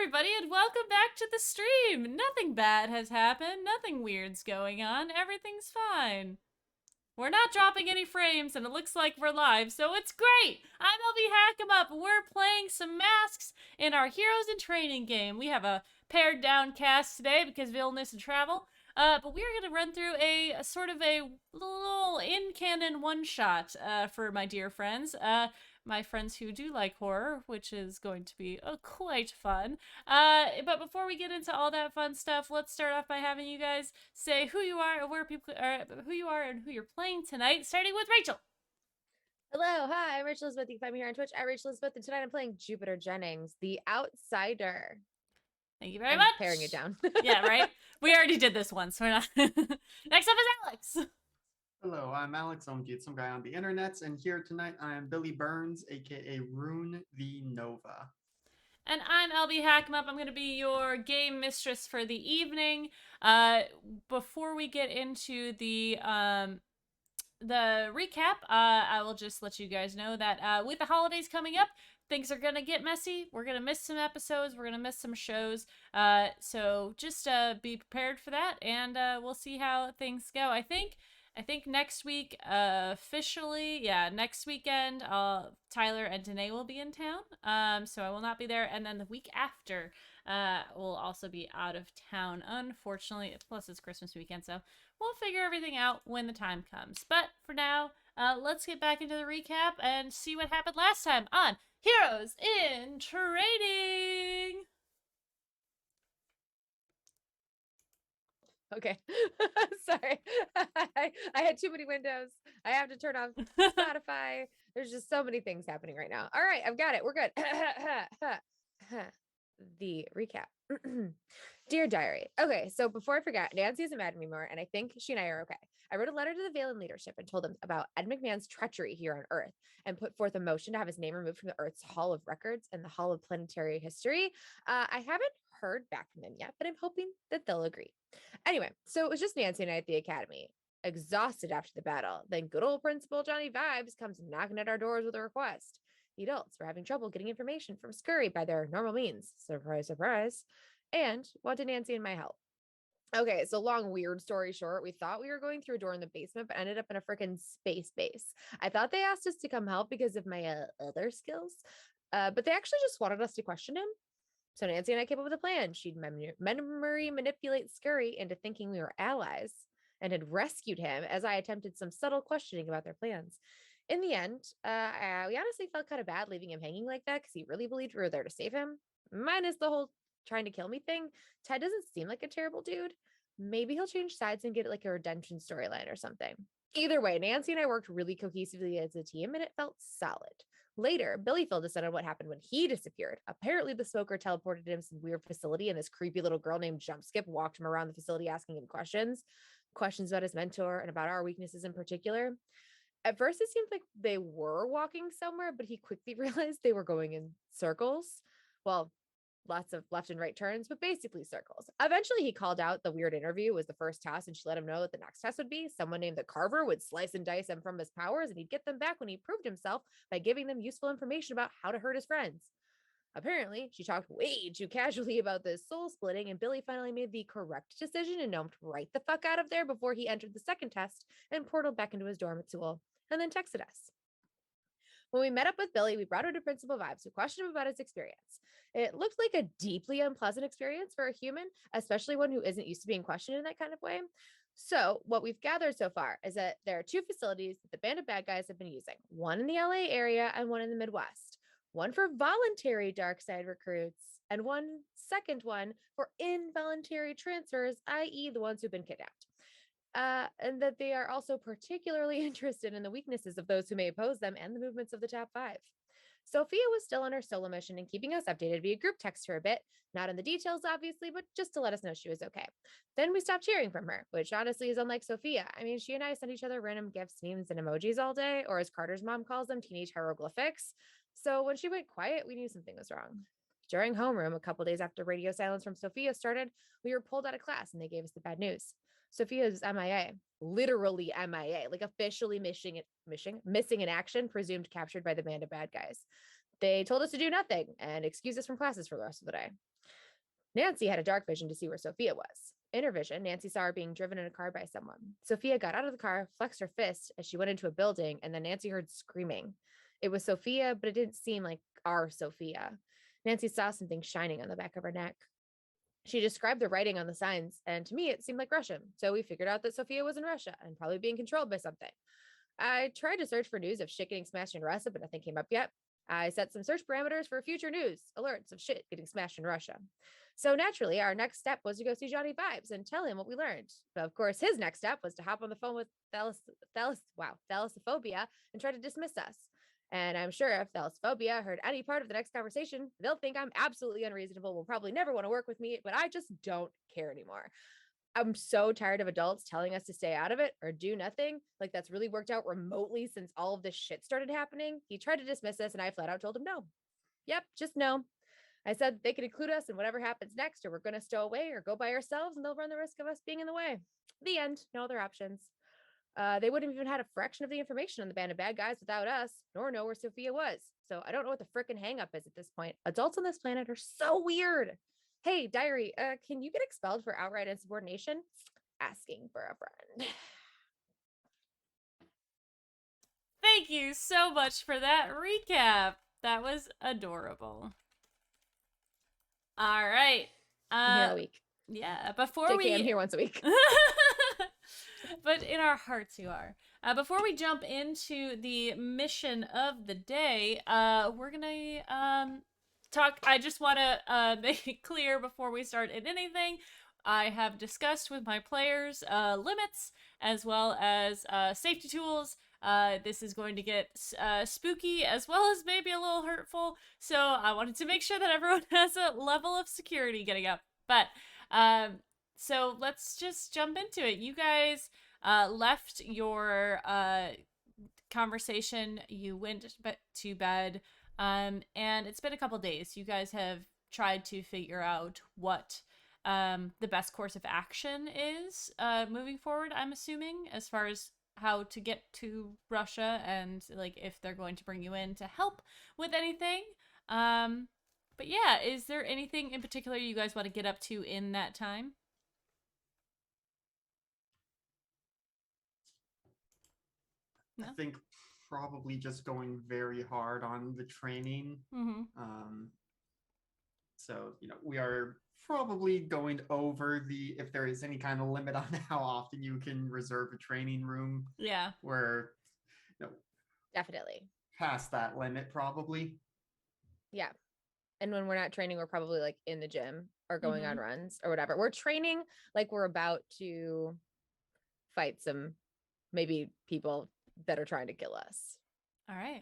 everybody, and welcome back to the stream. Nothing bad has happened, nothing weird's going on, everything's fine. We're not dropping any frames, and it looks like we're live, so it's great! I'm LB Hackemup, and we're playing some masks in our Heroes in Training game. We have a pared down cast today because of illness and travel, but we're going to run through a sort of a little in-canon one-shot for my dear friends. My friends who do like horror, which is going to be quite fun. But before we get into all that fun stuff, let's start off by having you guys say who you are, where people are, who you are, and who you're playing tonight. Starting with Rachel. Hello, hi, I'm Rachel Elizabeth. You can find me here on Twitch at Rachel Elizabeth, and tonight I'm playing Jupiter Jennings, the Outsider. Thank you very I'm paring it much. down. Yeah, right. We already did this once. We're not. Next up is Alex. Hello, I'm Alex Omgit, some guy on the internets, and here tonight I am Billy Burns, aka Rune the Nova. And I'm LB Hackemup. I'm going to be your game mistress for the evening. Before we get into the recap, I will just let you guys know that with the holidays coming up, things are gonna get messy. We're gonna miss some episodes. We're gonna miss some shows. So just be prepared for that, and we'll see how things go. I think next week, officially, yeah, next weekend, Tyler and Danae will be in town. So I will not be there, and then the week after, we'll also be out of town, unfortunately. Plus, it's Christmas weekend, so we'll figure everything out when the time comes. But for now, let's get back into the recap and see what happened last time on Heroes in Training. Okay. Sorry. I had too many windows. I have to turn off Spotify. There's just so many things happening right now. All right, I've got it. We're good. The recap. Dear Diary. Okay, so before I forget, Nancy isn't mad anymore, and I think she and I are okay. I wrote a letter to the Valen leadership and told them about Ed McMahon's treachery here on Earth and put forth a motion to have his name removed from the Earth's Hall of Records and the Hall of Planetary History. I haven't heard back from them yet, but I'm hoping that they'll agree. Anyway, so it was just Nancy and I at the academy, exhausted after the battle. Then good old Principal Johnny Vibes comes knocking at our doors with a request. The adults were having trouble getting information from Scurry by their normal means. Surprise, surprise. And wanted Nancy and my help. Okay, so long, weird story short, we thought we were going through a door in the basement, but ended up in a freaking space base. I thought they asked us to come help because of my other skills, but they actually just wanted us to question him. So Nancy and I came up with a plan. She'd memory manipulate Scurry into thinking we were allies and had rescued him as I attempted some subtle questioning about their plans. In the end, we honestly felt kind of bad leaving him hanging like that because he really believed we were there to save him. Minus the whole trying to kill me thing. Ted doesn't seem like a terrible dude. Maybe he'll change sides and get like a redemption storyline or something. Either way, Nancy and I worked really cohesively as a team and it felt solid. Later, Billy filled us in on what happened when he disappeared. Apparently, the smoker teleported him to some weird facility, and this creepy little girl named Jumpskip walked him around the facility asking him questions about his mentor and about our weaknesses in particular. At first, it seemed like they were walking somewhere, but he quickly realized they were going in circles. Well, lots of left and right turns, but basically circles. Eventually, he called out the weird interview was the first task, and she let him know that the next test would be someone named the Carver would slice and dice him from his powers, and he'd get them back when he proved himself by giving them useful information about how to hurt his friends. Apparently, she talked way too casually about this soul splitting, and Billy finally made the correct decision and gnomed right the fuck out of there before he entered the second test and portaled back into his dorm at Sewell, and then texted us. When we met up with Billy, we brought her to Principal Vibes, who questioned him about his experience. It looked like a deeply unpleasant experience for a human, especially one who isn't used to being questioned in that kind of way. So, what we've gathered so far is that there are two facilities that the band of bad guys have been using, one in the LA area and one in the Midwest. One for voluntary dark side recruits, and one second one for involuntary transfers, i.e., the ones who've been kidnapped. And that they are also particularly interested in the weaknesses of those who may oppose them and the movements of the top five. Sophia was still on her solo mission and keeping us updated via group text for a bit, not in the details, obviously, but just to let us know she was okay. Then we stopped hearing from her, which honestly is unlike Sophia. I mean, she and I send each other random gifts, memes, and emojis all day, or as Carter's mom calls them, teenage hieroglyphics. So when she went quiet, we knew something was wrong. During homeroom, a couple days after radio silence from Sophia started, we were pulled out of class and they gave us the bad news. Sophia's MIA, literally MIA, like officially missing in action, presumed captured by the band of bad guys. They told us to do nothing and excuse us from classes for the rest of the day. Nancy had a dark vision to see where Sophia was. In her vision, Nancy saw her being driven in a car by someone. Sophia got out of the car, flexed her fist as she went into a building, and then Nancy heard screaming. It was Sophia, but it didn't seem like our Sophia. Nancy saw something shining on the back of her neck. She described the writing on the signs, and to me, it seemed like Russian. So we figured out that Sophia was in Russia and probably being controlled by something. I tried to search for news of shit getting smashed in Russia, but nothing came up yet. I set some search parameters for future news, alerts of shit getting smashed in Russia. So naturally, our next step was to go see Johnny Vibes and tell him what we learned. But of course, his next step was to hop on the phone with Thalassophobia and try to dismiss us. And I'm sure if Thalassophobia heard any part of the next conversation, they'll think I'm absolutely unreasonable, will probably never want to work with me, but I just don't care anymore. I'm so tired of adults telling us to stay out of it or do nothing. Like that's really worked out remotely since all of this shit started happening. He tried to dismiss us and I flat out told him no. Yep, just no. I said they could include us in whatever happens next, or we're going to stow away or go by ourselves and they'll run the risk of us being in the way. The end. No other options. They wouldn't have even had a fraction of the information on the band of bad guys without us, nor know where Sophia was. So I don't know what the frickin' hang up is at this point. Adults on this planet are so weird. Hey, diary, can you get expelled for outright insubordination? Asking for a friend. Thank you so much for that recap. That was adorable. All right. I'm here a week. Yeah, before JK, I'm here once a week. But in our hearts you are. Before we jump into the mission of the day, we're gonna talk. I just want to make it clear before we start in anything, I have discussed with my players limits as well as safety tools. This is going to get spooky as well as maybe a little hurtful, so I wanted to make sure that everyone has a level of security getting up. But so let's just jump into it. You guys left your conversation, you went to bed, and it's been a couple days. You guys have tried to figure out what the best course of action is moving forward, I'm assuming, as far as how to get to Russia and like if they're going to bring you in to help with anything. But yeah, is there anything in particular you guys want to get up to in that time? No? I think probably just going very hard on the training. Mm-hmm. So, we are probably going over if there is any kind of limit on how often you can reserve a training room. Yeah. We're, Definitely. past that limit probably. Yeah. And when we're not training, we're probably like in the gym or going on runs or whatever. We're training like we're about to fight some maybe people that are trying to kill us. All right.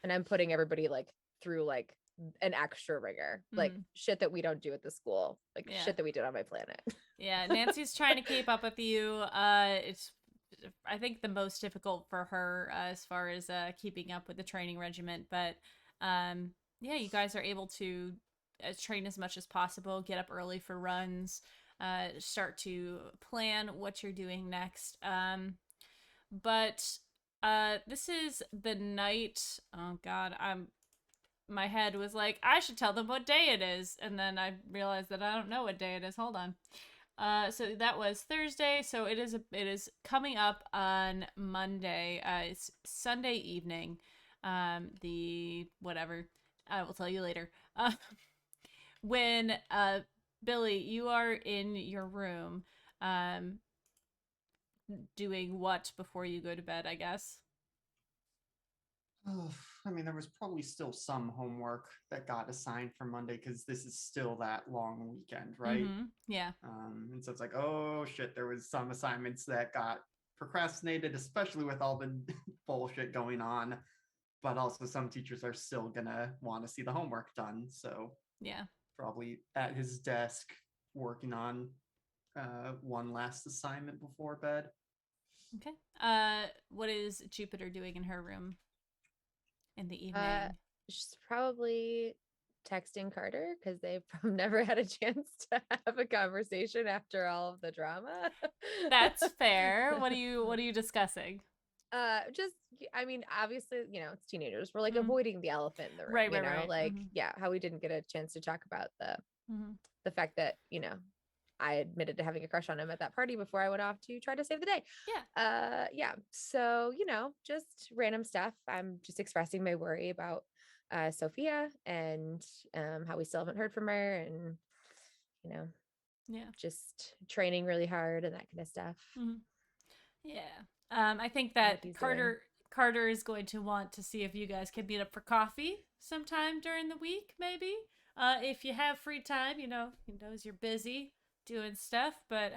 And I'm putting everybody like through like an extra rigor, like shit that we don't do at the school, like shit that we did on my planet. Yeah, Nancy's trying to keep up with you. It's I think the most difficult for her as far as keeping up with the training regiment, but yeah, you guys are able to train as much as possible, get up early for runs, start to plan what you're doing next. But this is the night. Oh God, my head was like, I should tell them what day it is, and then I realized that I don't know what day it is. Hold on. So that was Thursday. So it is coming up on Monday. It's Sunday evening. The whatever. I will tell you later. When Billy, you are in your room, doing what before you go to bed, I guess? Oh, I mean, there was probably still some homework that got assigned for Monday because this is still that long weekend, right? Yeah. And so it's like, oh shit, there was some assignments that got procrastinated, especially with all the bullshit going on. But also some teachers are still gonna want to see the homework done. So yeah, probably at his desk working on one last assignment before bed. Okay. What is Jupiter doing in her room in the evening? She's probably texting Carter because they've never had a chance to have a conversation after all of the drama. That's fair. What are you discussing? Just I mean, obviously, it's teenagers. We're like Mhm. avoiding the elephant in the room, Right, right, right. like, Mhm. yeah, how we didn't get a chance to talk about Mhm. the fact that, I admitted to having a crush on him at that party before I went off to try to save the day. Yeah. Yeah. So, just random stuff. I'm just expressing my worry about Sophia and how we still haven't heard from her and, you know, Yeah. just training really hard and that kind of stuff. Mhm. Yeah. I think What that he's doing. Carter is going to want to see if you guys can meet up for coffee sometime during the week, maybe. If you have free time, he knows you're busy doing stuff, but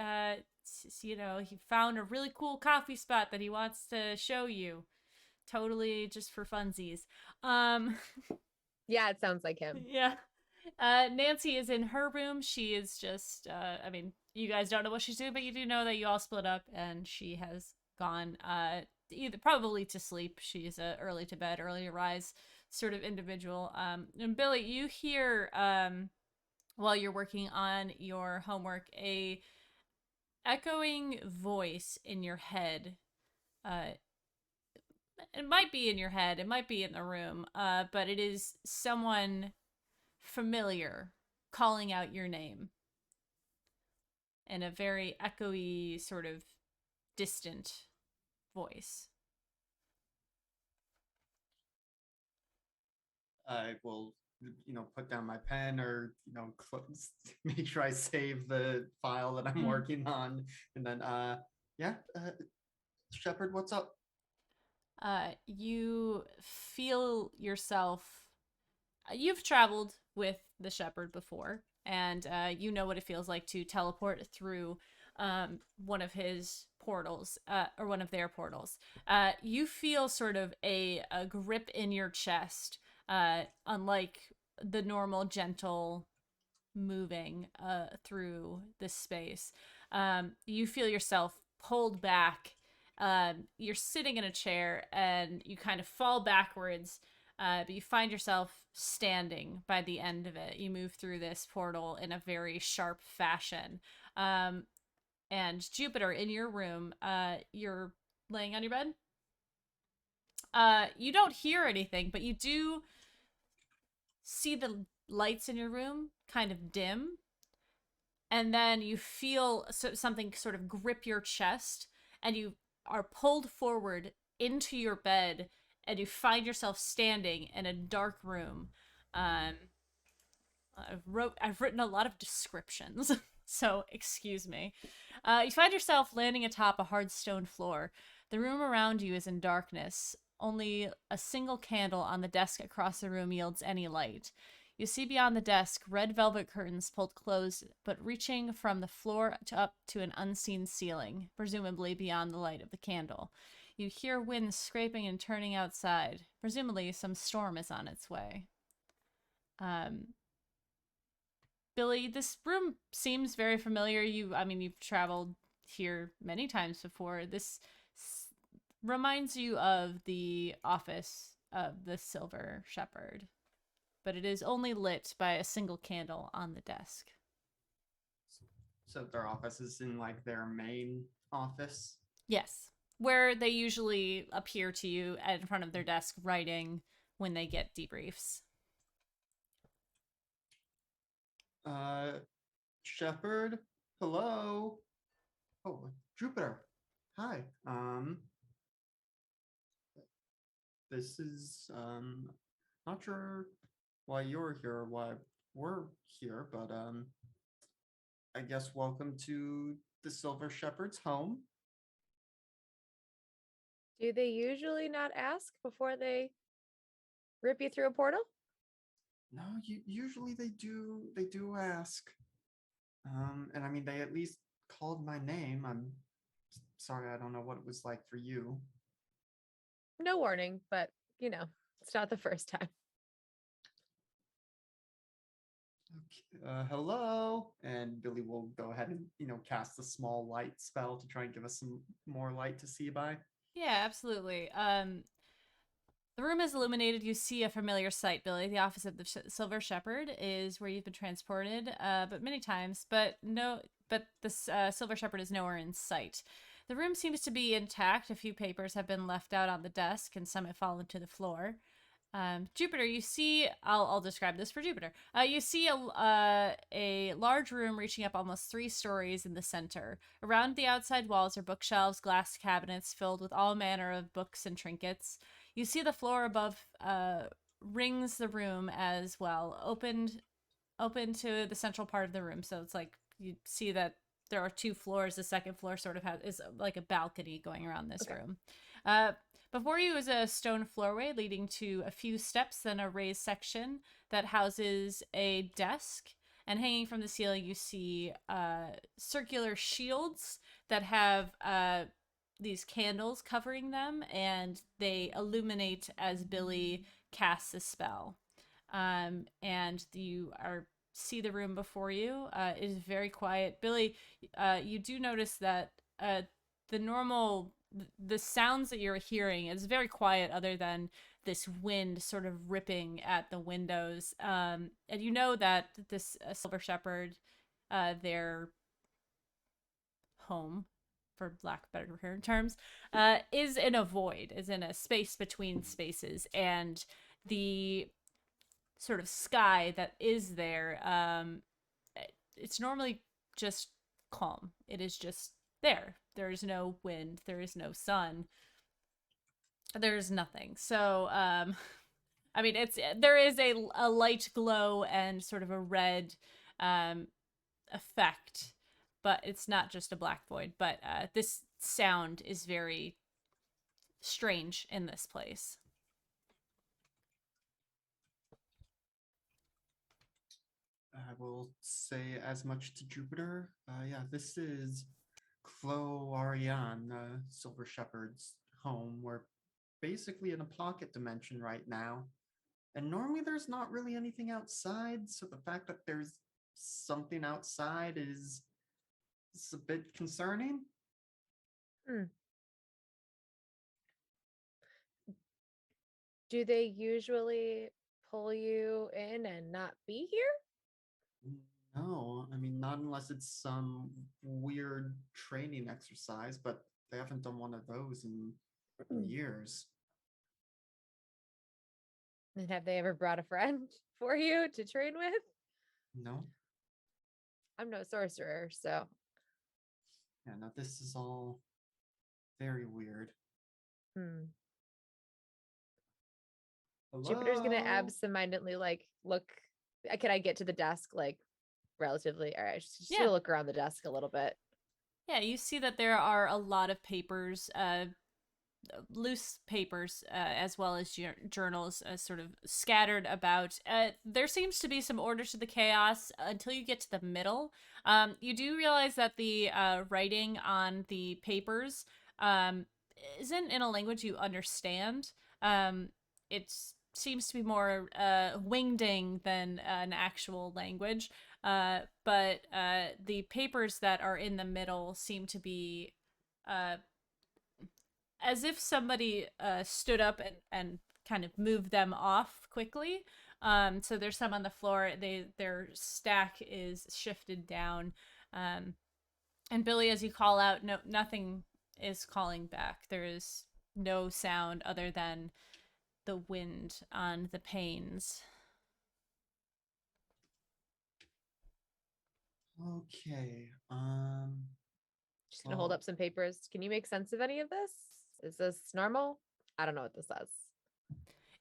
he found a really cool coffee spot that he wants to show you. Totally just for funsies. Um Yeah, it sounds like him. yeah. Nancy is in her room. She is just, I mean, you guys don't know what she's doing, but you do know that you all split up and she has gone, either probably to sleep. She's a early to bed, early to rise sort of individual. And Billy, you hear, while you're working on your homework, a echoing voice in your head. Uh, it might be in your head, it might be in the room, but it is someone familiar calling out your name in a very echoey, sort of distant voice. I will, put down my pen or, make sure I save the file that I'm working on. And then, yeah, Shepard, what's up? You feel yourself. You've traveled with the shepherd before, and you know what it feels like to teleport through one of his portals, or one of their portals. You feel sort of a grip in your chest, unlike the normal gentle moving through this space. You feel yourself pulled back. You're sitting in a chair and you kind of fall backwards, but you find yourself standing by the end of it. You move through this portal in a very sharp fashion. And Jupiter, in your room, you're laying on your bed. You don't hear anything, but you do see the lights in your room kind of dim, and then you feel something sort of grip your chest, and you are pulled forward into your bed, and you find yourself standing in a dark room. um I've written a lot of descriptions, so excuse me. You find yourself landing atop a hard stone floor. The room around you is in darkness. Only a single candle on the desk across the room yields any light. You see beyond the desk red velvet curtains pulled closed, but reaching from the floor up to an unseen ceiling, presumably beyond the light of the candle. You hear wind scraping and turning outside. Presumably, some storm is on its way. Um, Billy, this room seems very familiar. You've traveled here many times before. This reminds you of the office of the Silver Shepherd, but it is only lit by a single candle on the desk. So their office is in like their main office. Yes, where they usually appear to you in front of their desk writing when they get debriefs. Shepard, hello. Oh, Jupiter. Hi. This is not sure why you're here or why we're here, but I guess welcome to the Silver Shepherd's home. Do they usually not ask before they rip you through a portal? No, usually they do ask. And I mean they at least called my name. I'm sorry, I don't know what it was like for you. No warning, but it's not the first time. Okay, hello, and Billy will go ahead and cast a small light spell to try and give us some more light to see by. Yeah, absolutely. The room is illuminated. You see a familiar sight, Billy. The office of the Silver Shepherd is where you've been transported, but many times. But no, but the Silver Shepherd is nowhere in sight. The room seems to be intact. A few papers have been left out on the desk, and some have fallen to the floor. Jupiter, you see, I'll describe this for Jupiter. You see a large room reaching up almost 3 stories in the center. Around the outside walls are bookshelves, glass cabinets filled with all manner of books and trinkets. You see the floor above rings the room as well, open to the central part of the room. So it's like you see that there are 2 floors. The second floor sort of is like a balcony going around this room. Before you is a stone floorway leading to a few steps, then a raised section that houses a desk. And hanging from the ceiling, you see circular shields that have these candles covering them, and they illuminate as Billy casts a spell. And you see the room before you. It is very quiet. Billy, you do notice that the sounds that you're hearing is very quiet, other than this wind sort of ripping at the windows. And you know that this Silver Shepherd, their home, for lack of better terms, is in a void, is in a space between spaces, and the sort of sky that is there, it's normally just calm. It is just there. There is no wind. There is no sun. There is nothing. So, I mean, there is a light glow and sort of a red effect, but it's not just a black void. But this sound is very strange in this place. I will say as much to Jupiter. Yeah, this is Clo Ariane, Silver Shepherd's home. We're basically in a pocket dimension right now. And normally there's not really anything outside, so the fact that there's something outside is a bit concerning. Do they usually pull you in and not be here? No, I mean, not unless it's some weird training exercise, but they haven't done one of those in years. And have they ever brought a friend for you to train with? No? I'm no sorcerer, so. Yeah, no, this is all very weird. Jupiter's gonna Hello? absentmindedly look. Can I get to the desk relatively? All right, just Yeah. gonna look around the desk a little bit. Yeah, you see that there are a lot of papers, loose papers, as well as journals, sort of scattered about. There seems to be some order to the chaos until you get to the middle. You do realize that the writing on the papers isn't in a language you understand. It seems to be more wingding than an actual language. But the papers that are in the middle seem to be as if somebody stood up and kind of moved them off quickly. So there's some on the floor. Their stack is shifted down. And Billy, as you call out, nothing is calling back. There is no sound other than the wind on the panes. Okay. Just gonna hold well, up some papers. Can you make sense of any of this? Is this normal? I don't know what this says.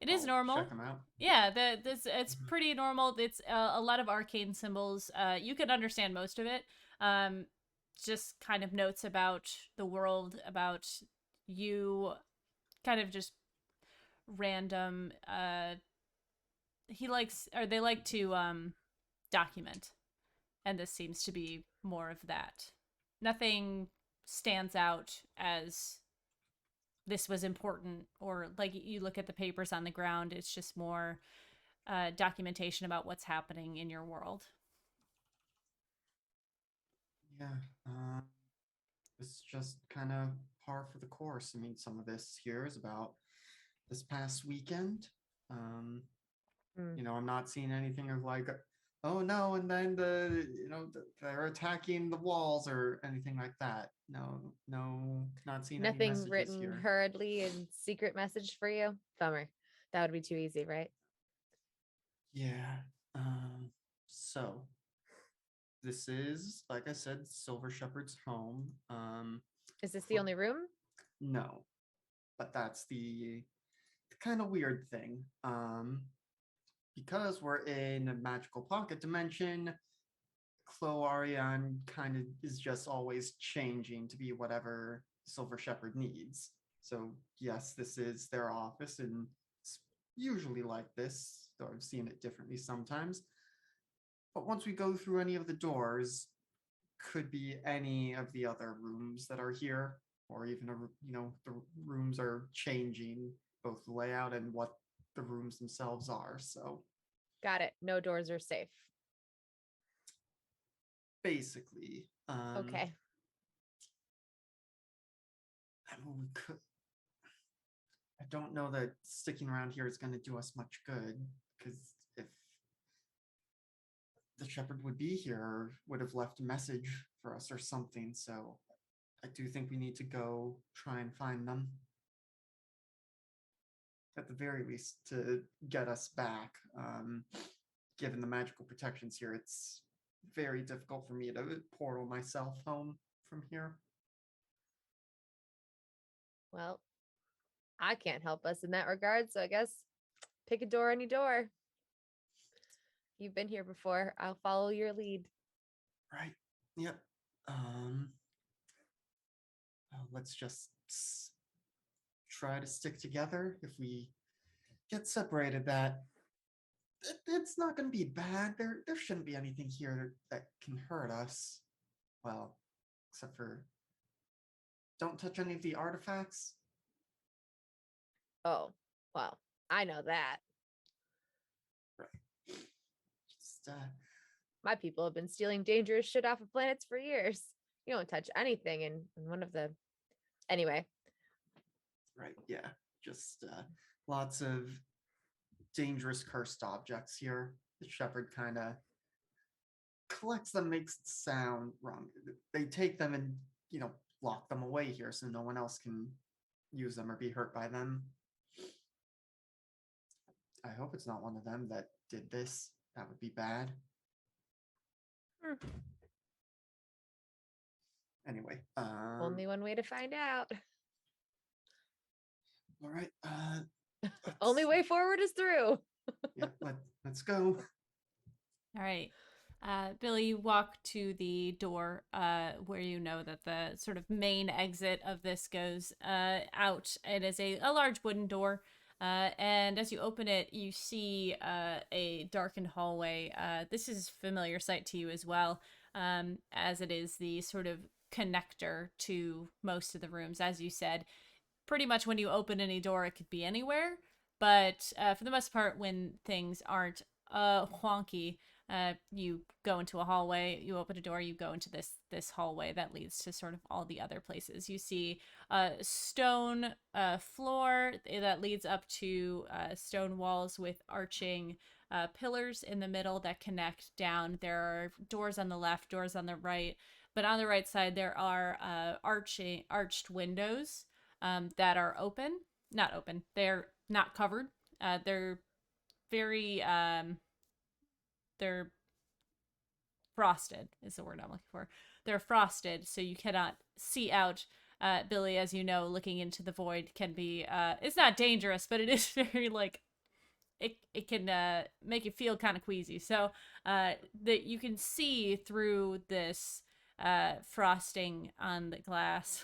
It is I'll normal. check them out. Yeah, it's pretty normal. It's a lot of arcane symbols. You can understand most of it. Just kind of notes about the world, about you, kind of just random. They like to document, and this seems to be more of that. Nothing stands out as this was important, or like you look at the papers on the ground, it's just more documentation about what's happening in your world. Yeah. It's just kind of par for the course. I mean, some of this here is about this past weekend. You know, I'm not seeing anything of like oh no, and then they're attacking the walls or anything like that. No, no, not seeing any Nothing messages written here. hurriedly in secret message for you? Bummer. That would be too easy, right? Yeah. So this is, like I said, Silver Shepherd's home. Is this the For only room? no, but that's the kind of weird thing. Because we're in a magical pocket dimension, Cloarion kind of is just always changing to be whatever Silver Shepherd needs. So yes, this is their office, and it's usually like this, though I've seen it differently sometimes. But once we go through any of the doors, could be any of the other rooms that are here, or even the rooms are changing both the layout and what the rooms themselves are. So Got it. No doors are safe. basically, Okay. I mean, we could. I don't know that sticking around here is going to do us much good, because if the shepherd would be here, or would have left a message for us or something. So I do think we need to go try and find them. At the very least, to get us back. Given the magical protections here, it's very difficult for me to portal myself home from here. Well, I can't help us in that regard, so I guess pick a door, any door. You've been here before. I'll follow your lead. Right. Yep. Let's just try to stick together. If we get separated, it's not going to be bad. There shouldn't be anything here that can hurt us. Well, except for don't touch any of the artifacts. Oh, well, I know that. Right. Just My people have been stealing dangerous shit off of planets for years. You don't touch anything in one of the. Anyway, right. Yeah. Just lots of dangerous cursed objects here. The shepherd kind of collects them, makes it sound wrong. They take them and lock them away here so no one else can use them or be hurt by them. I hope it's not one of them that did this. That would be bad. Hmm. Anyway, Only one way to find out. all right. Only way forward is through. Yeah, let's go. All right. Billy, you walk to the door where you know that the sort of main exit of this goes out. It is a large wooden door. And as you open it, you see a darkened hallway. This is a familiar sight to you as well, as it is the sort of connector to most of the rooms. As you said, pretty much when you open any door, it could be anywhere. But for the most part, when things aren't wonky, you go into a hallway, you open a door, you go into this hallway that leads to sort of all the other places. You see a stone floor that leads up to stone walls with arching pillars in the middle that connect down. There are doors on the left, doors on the right, but on the right side there are arched windows that are open. Not open. They're not covered. They're very they're frosted is the word I'm looking for. They're frosted, so you cannot see out. Billy, as you know, looking into the void can be it's not dangerous, but it is very like it can make you feel kind of queasy. So that you can see through this frosting on the glass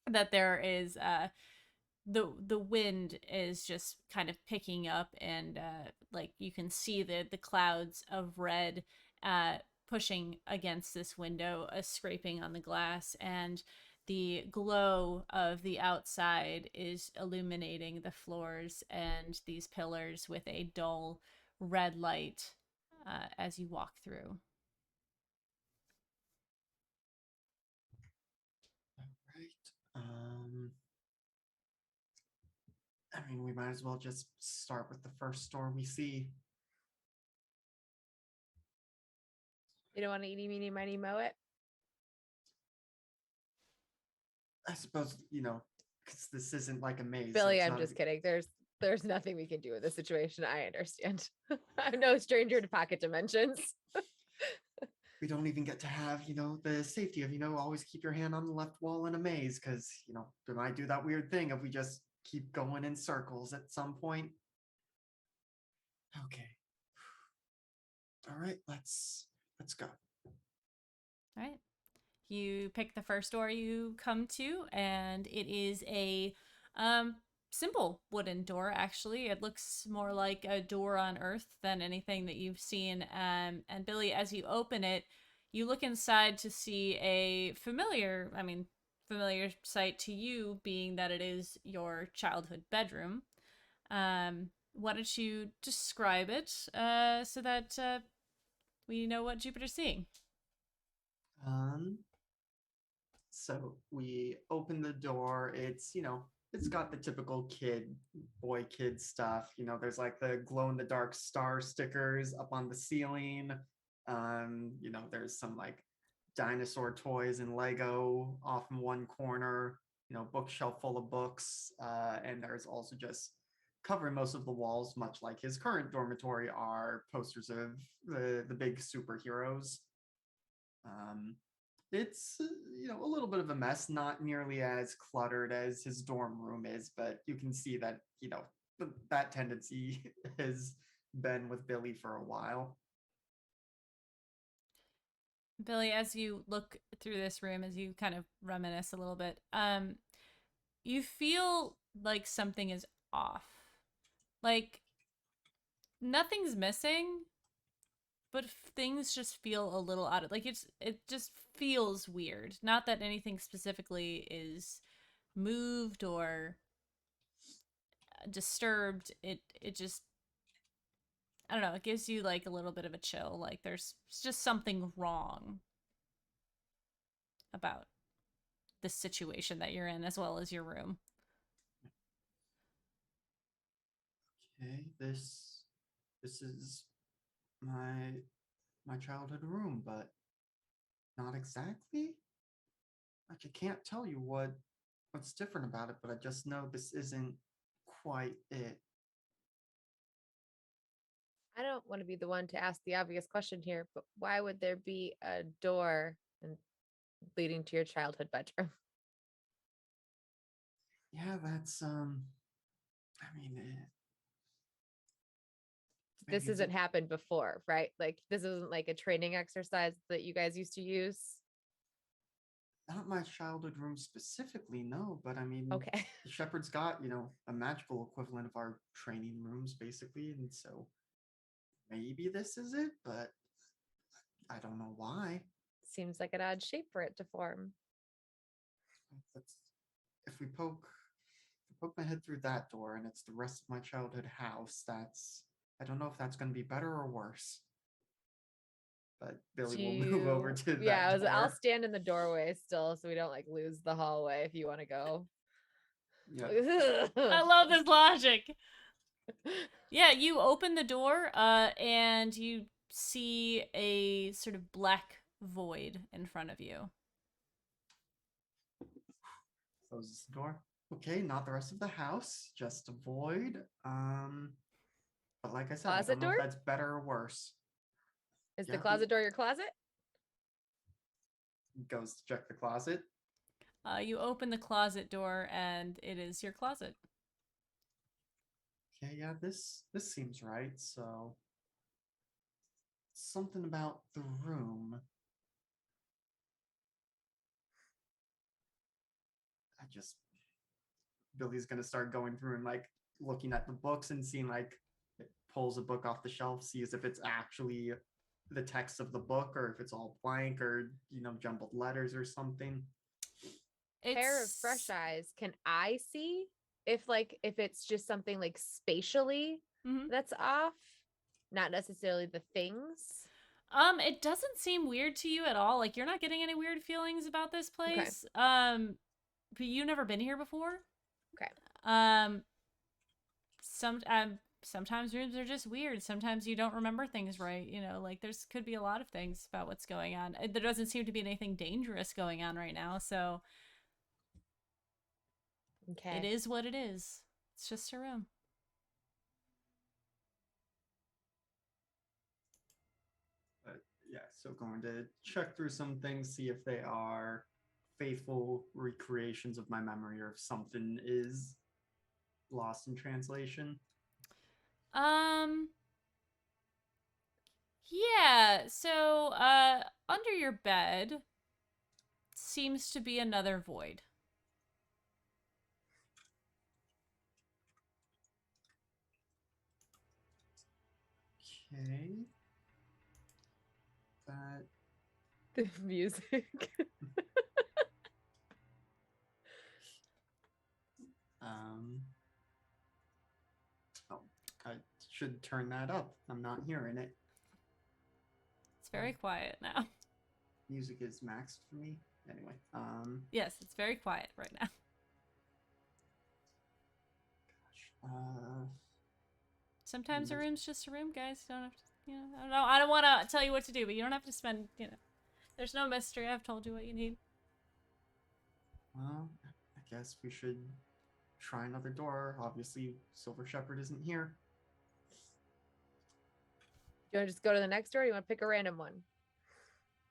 that there is the wind is just kind of picking up, and like you can see the clouds of red pushing against this window, scraping on the glass, and the glow of the outside is illuminating the floors and these pillars with a dull red light as you walk through. All right. I mean, we might as well just start with the first door we see. You don't want to eeny, meeny, miny, moe it? I suppose, because this isn't like a maze. so Billy, it's I'm not just kidding. There's nothing we can do with this situation. I understand. I'm no stranger to pocket dimensions. We don't even get to have, the safety of, always keep your hand on the left wall in a maze because, they might do that weird thing if we just keep going in circles at some point. Okay. All right, let's go. All right. You pick the first door you come to, and it is a simple wooden door, actually. It looks more like a door on Earth than anything that you've seen. And Billy, as you open it, you look inside to see a familiar sight to you, being that it is your childhood bedroom. Why don't you describe it so that we know what Jupiter's seeing? Um, so we open the door. It's got the typical kid stuff. There's like the glow in the dark star stickers up on the ceiling. There's some like dinosaur toys and Lego off in one corner, bookshelf full of books. And there's also just covering most of the walls, much like his current dormitory, are posters of the big superheroes. Um, it's a little bit of a mess, not nearly as cluttered as his dorm room is, but you can see that that tendency has been with Billy for a while. Billy, as you look through this room, as you kind of reminisce a little bit, you feel like something is off. Like nothing's missing, but things just feel a little out of like it just feels weird. Not that anything specifically is moved or disturbed. It just I don't know, it gives you like a little bit of a chill. Like there's just something wrong about the situation that you're in as well as your room. Okay, this is my childhood room, but not exactly. Like I can't tell you what's different about it, but I just know this isn't quite it. I don't want to be the one to ask the obvious question here, but why would there be a door leading to your childhood bedroom? Yeah, that's I mean, This maybe it's hasn't happened before, right? Like this isn't like a training exercise that you guys used to use. not my childhood room specifically, no, but I mean, Okay. the Shepherd's got, a magical equivalent of our training rooms, basically, and so maybe this is it, but I don't know why. Seems like an odd shape for it to form. That's if we poke my head through that door and it's the rest of my childhood house, that's I don't know if that's gonna be better or worse. But Billy will move over to Yeah, that I'll door. stand in the doorway still so we don't like lose the hallway if you want to go. Yeah. I love this logic. Yeah, you open the door and you see a sort of black void in front of you. Closes the door. Okay, not the rest of the house, just a void. But like I said, I Closet don't know if door? that's better or worse. Is the Yeah, closet door your closet? goes to check the closet. You open the closet door and it is your closet. Okay, yeah, this seems right. So something about the room. I just Billy's gonna start going through and like looking at the books and seeing like it pulls a book off the shelf, sees if it's actually the text of the book or if it's all blank or jumbled letters or something. Pair of fresh eyes. Can I see if it's just something like spatially Mhm. that's off? Not necessarily the things. It doesn't seem weird to you at all. Like you're not getting any weird feelings about this Okay. place. But you've never been here before. Okay. Some sometimes rooms are just weird. Sometimes you don't remember things right. You know, like there's could be a lot of things about what's going on. There doesn't seem to be anything dangerous going on right now, so Okay. it is what it is. It's just a room. But yeah, so going to check through some things, see if they are faithful recreations of my memory or if something is lost in translation. Um, yeah, so under your bed seems to be another void. Okay. That The music. um oh, I should turn that up. I'm not hearing it. It's very quiet now. Music is maxed for me. Anyway, Yes, it's very quiet right now. uh Sometimes a Yes. room's just a room, guys. You don't have to, you know, I don't know. I don't want to tell you what to do, but you don't have to spend, you know. There's no mystery. I've told you what you need. well, I guess we should try another door. Obviously, Silver Shepherd isn't here. Do you want to just go to the next door? Or you want to pick a random one?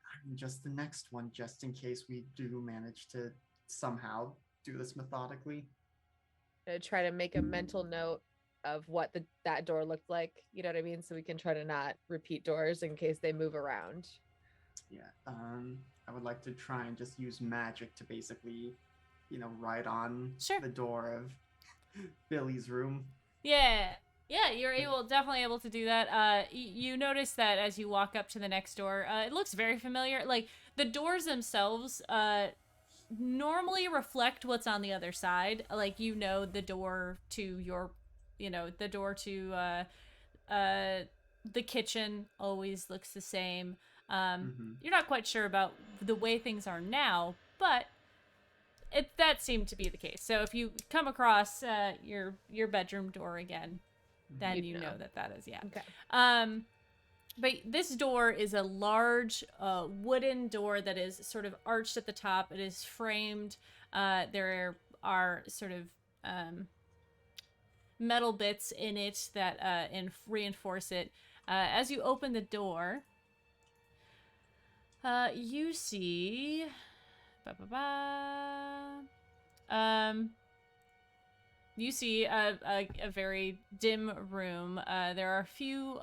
I mean, just the next one, just in case we do manage to somehow do this methodically. Try to make a mental note of what that door looked like. You know what I mean? So we can try to not repeat doors in case they move around. Yeah. I would like to try and just use magic to basically, write on Sure. the door of Billy's room. Yeah. Yeah, you're definitely able to do that. You notice that as you walk up to the next door, it looks very familiar. Like, the doors themselves, normally reflect what's on the other side. Like, you know, the door to your, the door to, the kitchen always looks the same. You're not quite sure about the way things are now, but that seemed to be the case. So if you come across your bedroom door again, then You'd you know know. that is, yeah. Okay. But this door is a large wooden door that is sort of arched at the top. It is framed. There are sort of metal bits in it that reinforce it. As you open the door, you see... you see a very dim room. There are a few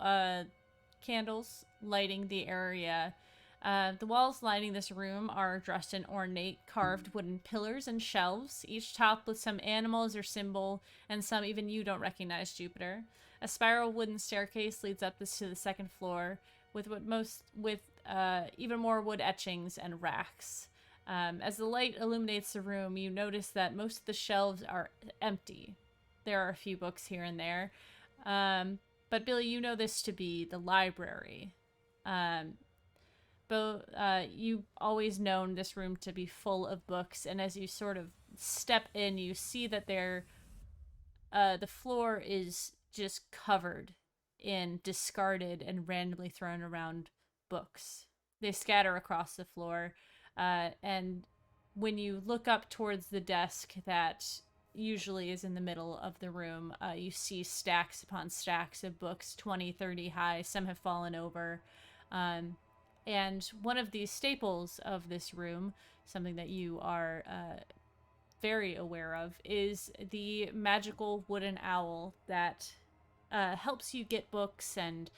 candles lighting the area. The walls lining this room are dressed in ornate carved wooden pillars and shelves, each topped with some animals or symbol, and some even you don't recognize Jupiter. A spiral wooden staircase leads up this to the second floor, with even more wood etchings and racks. As the light illuminates the room, you notice that most of the shelves are empty. There are a few books here and there. But Billy, you know this to be the library. You've always known this room to be full of books, and as you sort of step in, you see that the floor is just covered in discarded and randomly thrown around books. They scatter across the floor. And when you look up towards the desk that usually is in the middle of the room, you see stacks upon stacks of books, 20, 30 high. Some have fallen over. And one of these staples of this room, something that you are very aware of, is the magical wooden owl that helps you get books and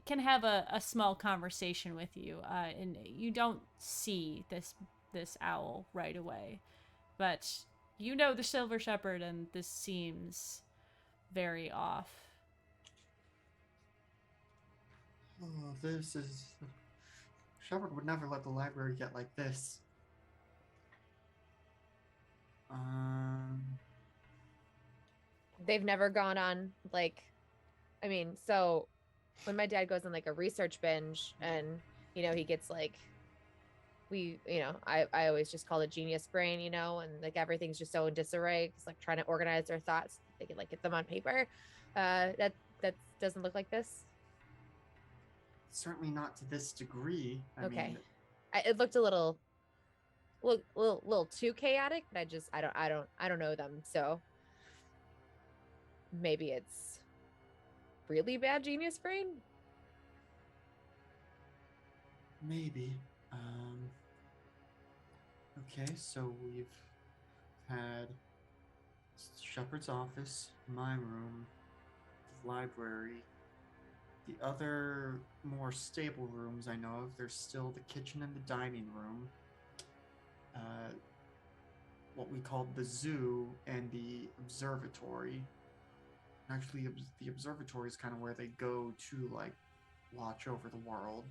can have a small conversation with you. And you don't see this owl right away, but you know the Silver Shepherd, and this seems very off. Oh, this is... Shepherd would never let the library get like this. They've never gone on so when my dad goes on like a research binge and he gets like I always just call it genius brain, and like everything's just so in disarray. It's like trying to organize their thoughts. They can like get them on paper. That doesn't look like this. Certainly not to this degree. I Okay. mean, It looked a little too chaotic, but I don't know them, so maybe it's really bad genius brain. maybe. Okay, so we've had Shepard's office, my room, the library. The other more stable rooms I know of, there's still the kitchen and the dining room. What we called the zoo and the observatory. Actually, the observatory is kind of where they go to like watch over the world.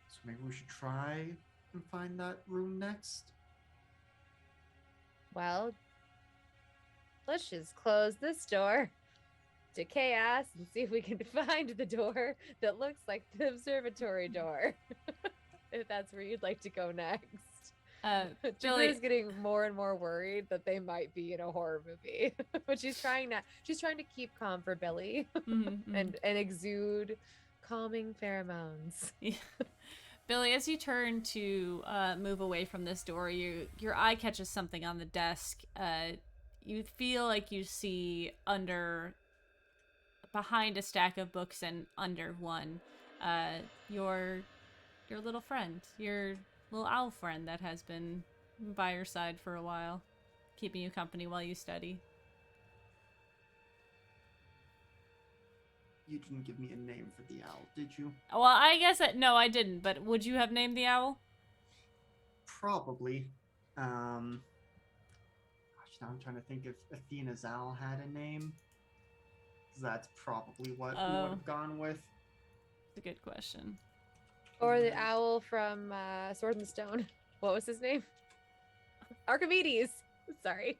So maybe we should try and find that room next. Well, let's just close this door to chaos and see if we can find the door that looks like the observatory door. If that's where you'd like to go next. Billy, Jupiter's getting more and more worried that they might be in a horror movie, but she's trying to keep calm for Billy and exude calming pheromones. Yeah. Billy, as you turn to move away from this door, your eye catches something on the desk. You feel like you see behind a stack of books and under one, your little friend, your little owl friend that has been by your side for a while, keeping you company while you study. You didn't give me a name for the owl, did you? Well, I guess no, I didn't. But would you have named the owl? Probably. Gosh, now I'm trying to think if Athena's owl had a name. That's probably what we would have gone with. It's a good question. Or the owl from Sword and Stone. What was his name? Archimedes. Sorry.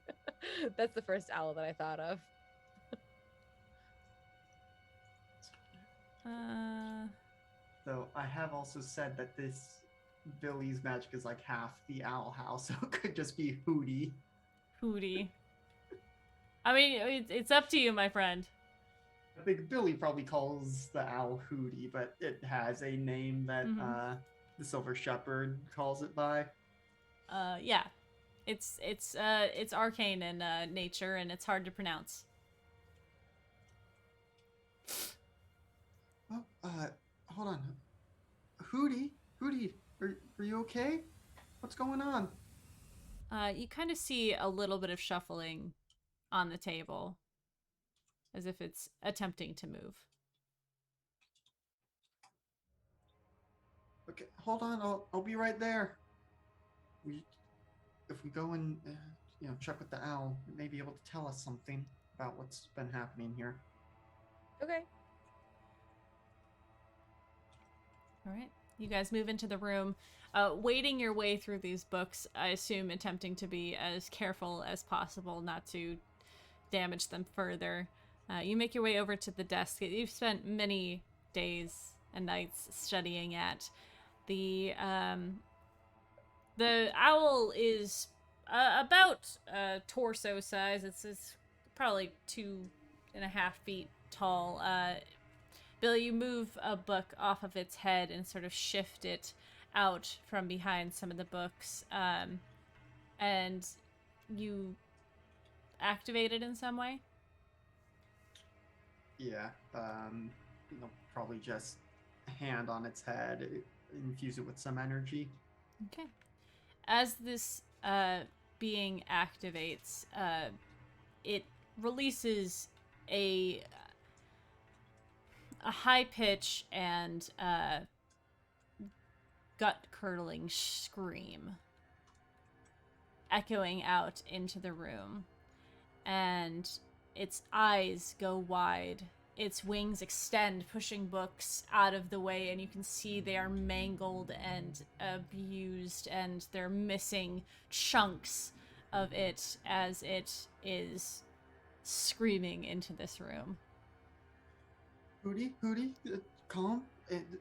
That's the first owl that I thought of. So I have also said that this Billy's magic is like half the owl house, so it could just be Hootie. Hootie. I mean, it's up to you, my friend. I think Billy probably calls the owl Hootie, but it has a name that the Silver Shepherd calls it by. Yeah. It's arcane in nature, and it's hard to pronounce. Oh, hold on. Hootie, are you okay? What's going on? You kind of see a little bit of shuffling on the table, as if it's attempting to move. Okay, hold on. I'll be right there. If we go and check with the owl, it may be able to tell us something about what's been happening here. Okay. All right. You guys move into the room, wading your way through these books, I assume attempting to be as careful as possible not to damage them further. You make your way over to the desk that you've spent many days and nights studying at. The owl is about torso size. It's probably 2.5 feet tall. Billy, you move a book off of its head and sort of shift it out from behind some of the books, and you activate it in some way. Yeah, probably just hand on its head, infuse it with some energy. Okay. As this being activates, it releases a high pitch and gut-curdling scream echoing out into the room, and its eyes go wide. Its wings extend, pushing books out of the way, and you can see they are mangled and abused, and they're missing chunks of it as it is screaming into this room. Hootie, calm.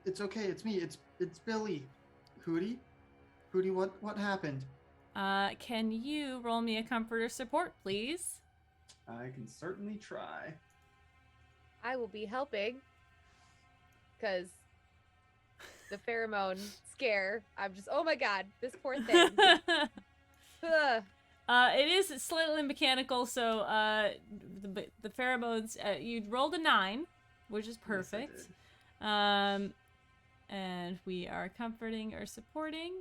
It's okay. It's me. It's Billy. Hootie, what happened? Can you roll me a comfort or support, please? I can certainly try. I will be helping because the pheromone scare. I'm just, oh my god, this poor thing. Ugh. It is slightly mechanical, so the pheromones. You rolled a 9, which is perfect. Yes, I did. And we are comforting or supporting.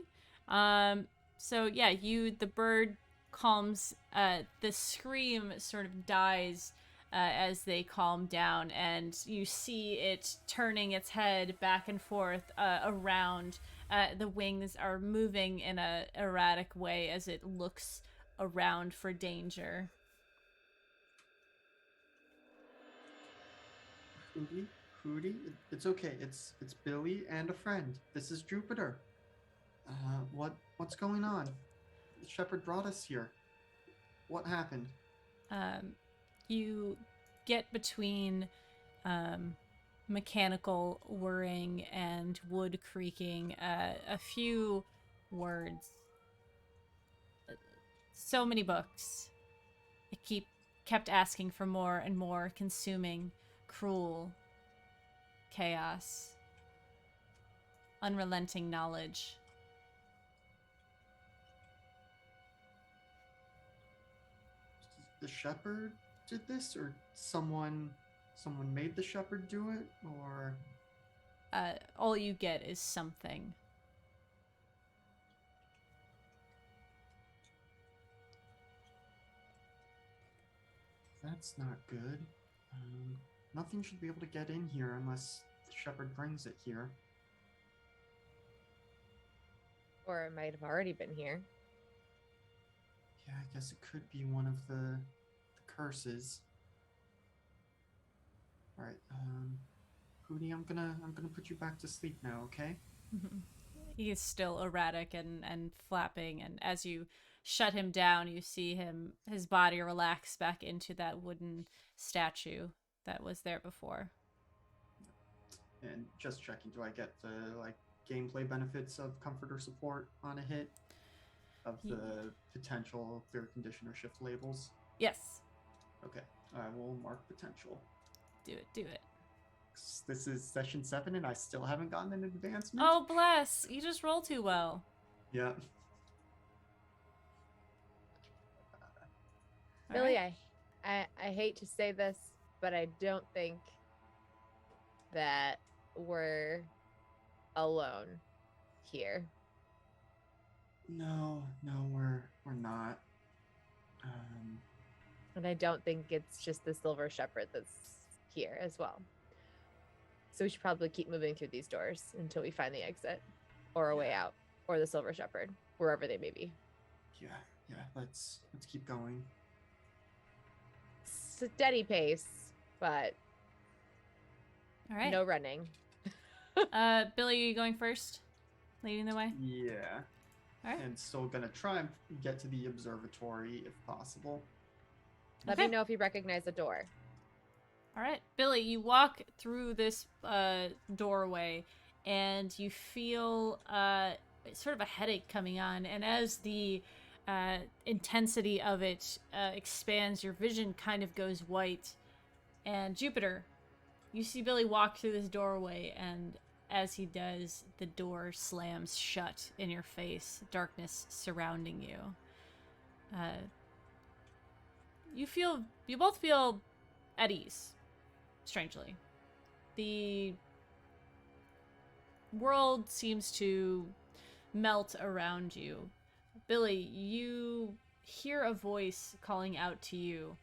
So yeah, the bird calms. The scream sort of dies as they calm down, and you see it turning its head back and forth around. The wings are moving in a erratic way as it looks around for danger. Hootie, Hootie, it's okay. It's Billy and a friend. This is Jupiter. What's going on? The shepherd brought us here. What happened? You get between mechanical whirring and wood creaking a few words. So many books. It kept asking for more and more, consuming, cruel, chaos, unrelenting knowledge. The shepherd did this, or someone made the shepherd do it, or All you get is something. that's not good. Nothing should be able to get in here unless the shepherd brings it here. Or it might have already been here. Yeah, I guess it could be one of the curses. All right, Hootie, I'm gonna put you back to sleep now, okay? He is still erratic and flapping, and as you shut him down, you see his body relax back into that wooden statue that was there before. And just checking, do I get the gameplay benefits of comfort or support on a hit of the potential fear condition or shift labels? Yes. Okay, I will mark potential. Do it. This is session 7 and I still haven't gotten an advancement. Oh, bless. You just roll too well. Yeah. Billy, right. I hate to say this, but I don't think that we're alone here. No, we're not. And I don't think it's just the Silver Shepherd that's here as well. So we should probably keep moving through these doors until we find the exit or a way out, or the Silver Shepherd, wherever they may be. Yeah, let's keep going. Steady pace, but all right. No running. Billy, are you going first? Leading the way? Yeah. All right. And still gonna try and get to the observatory if possible. Let me know if you recognize the door. All right, Billy, you walk through this doorway and you feel sort of a headache coming on. And as the intensity of it expands, your vision kind of goes white. And Jupiter, you see Billy walk through this doorway, and as he does, the door slams shut in your face, darkness surrounding you. You both feel at ease. Strangely, the world seems to melt around you. Billy, you hear a voice calling out to you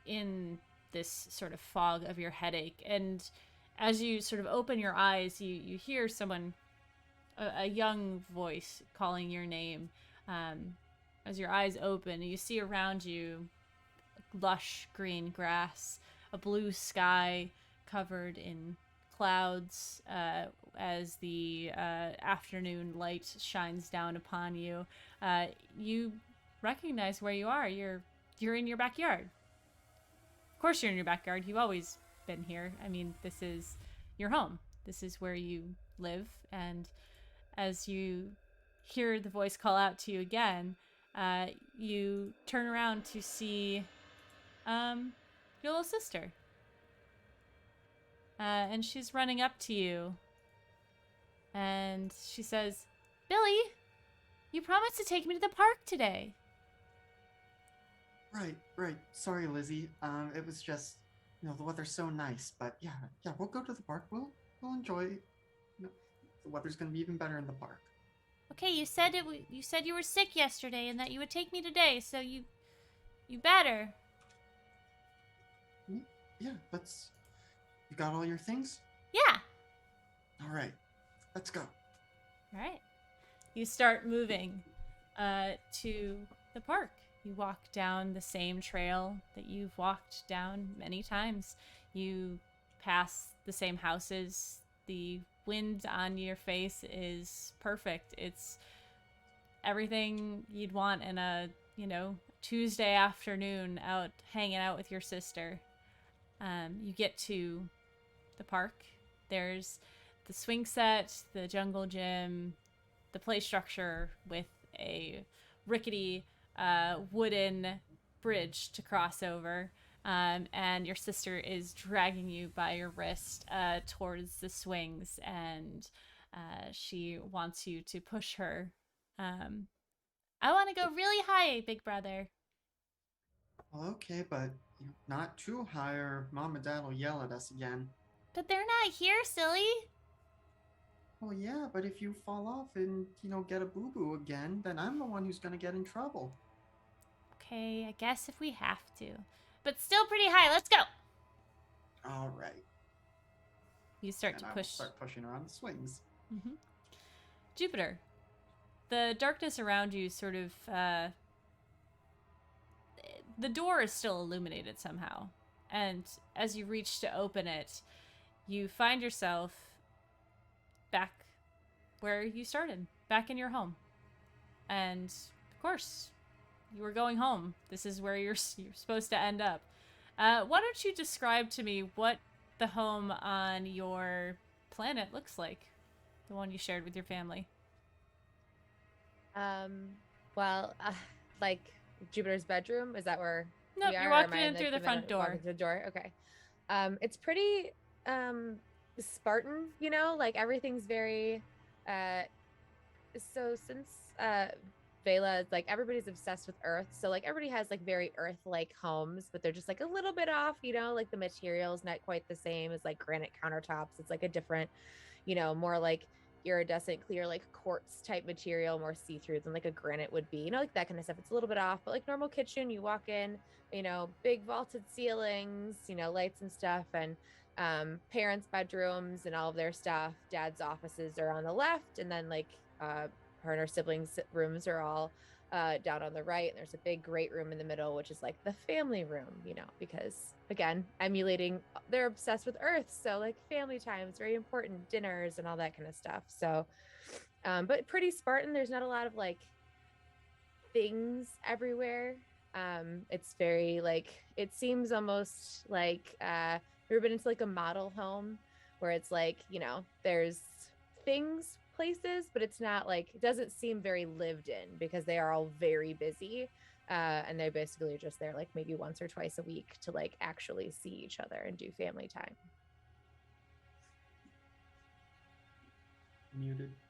in this sort of fog of your headache, and as you sort of open your eyes, you hear someone, a young voice calling your name. As your eyes open, you see around you lush green grass, a blue sky covered in clouds as the afternoon light shines down upon you. You recognize where you are. You're in your backyard. Of course you're in your backyard. You've always been here. I mean, this is your home. This is where you live. And as you hear the voice call out to you again, you turn around to see your little sister. and she's running up to you. And she says, Billy, you promised to take me to the park today. Right. Sorry, Lizzie. It was just, the weather's so nice. But yeah, we'll go to the park. We'll enjoy. The weather's gonna be even better in the park. Okay, you said you said you were sick yesterday and that you would take me today, so you better. Yeah, You got all your things? Yeah. All right, let's go. All right. You start moving to the park. You walk down the same trail that you've walked down many times. You pass the same houses. The wind on your face is perfect. It's everything you'd want in a, Tuesday afternoon out hanging out with your sister. You get to the park. There's the swing set, the jungle gym, the play structure with a rickety wooden bridge to cross over. And your sister is dragging you by your wrist towards the swings, and she wants you to push her. I want to go really high, big brother. Well, okay, but not too high, or Mom and Dad will yell at us again. But they're not here, silly. Well, yeah, but if you fall off and, get a boo-boo again, then I'm the one who's gonna get in trouble. Okay, I guess if we have to. But still pretty high. Let's go. All right. You start and to I will push. start pushing around the swings. Mm-hmm. Jupiter, the darkness around you sort of, the door is still illuminated somehow. And as you reach to open it, you find yourself back where you started, back in your home. And, of course, you were going home. This is where you're supposed to end up. Why don't you describe to me what the home on your planet looks like? The one you shared with your family. Well, like Jupiter's bedroom, is that where Nope, we are? you're Or am walking I in through the front door. Walking through the door. Okay. It's pretty Spartan, like everything's very so since Vela is like everybody's obsessed with Earth, so like everybody has like very Earth-like homes, but they're just like a little bit off, like the material's not quite the same as like granite countertops. It's like a different, more like iridescent clear like quartz type material, more see-through than like a granite would be, like that kind of stuff. It's a little bit off, but like normal kitchen, you walk in, big vaulted ceilings, lights and stuff, and parents' bedrooms and all of their stuff. Dad's offices are on the left, and then like her and her siblings' rooms are all down on the right. And there's a big great room in the middle, which is like the family room, because again, emulating, they're obsessed with Earth, so like family time is very important, dinners and all that kind of stuff. So but pretty Spartan. There's not a lot of like things everywhere. It's very like, it seems almost like ever been into like a model home where it's like, there's things, places, but it's not like, it doesn't seem very lived in because they are all very busy. And they basically are just there like maybe once or twice a week to like actually see each other and do family time.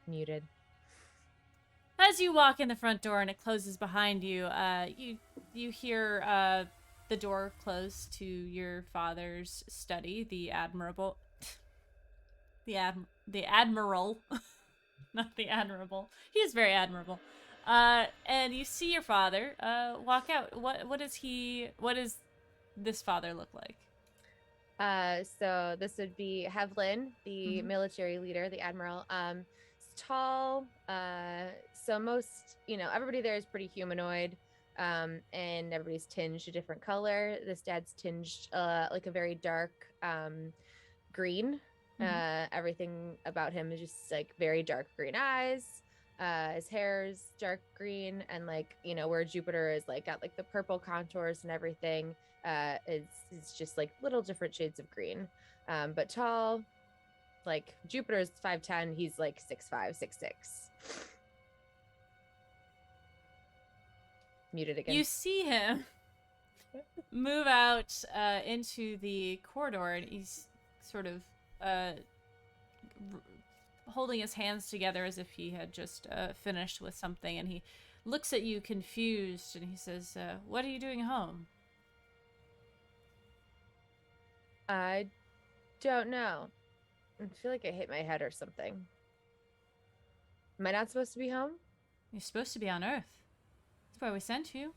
Muted. As you walk in the front door and it closes behind you, you hear the door close to your father's study, the admirable, the admiral, not the admirable. He is very admirable. And you see your father walk out. What does this father look like? So this would be Hevlin, the military leader, the admiral. Tall, so most, everybody there is pretty humanoid, and everybody's tinged a different color. This dad's tinged like a very dark green. Everything about him is just like very dark green eyes. His hair's dark green, and like, where Jupiter is like got like the purple contours and everything, it's just like little different shades of green. But tall. Like Jupiter's 5'10", he's like 6'5", 6'6". Muted again. You see him move out into the corridor, and he's sort of holding his hands together as if he had just finished with something, and he looks at you confused, and he says, what are you doing home? I don't know. I feel like I hit my head or something. Am I not supposed to be home? You're supposed to be on Earth. That's why we sent you.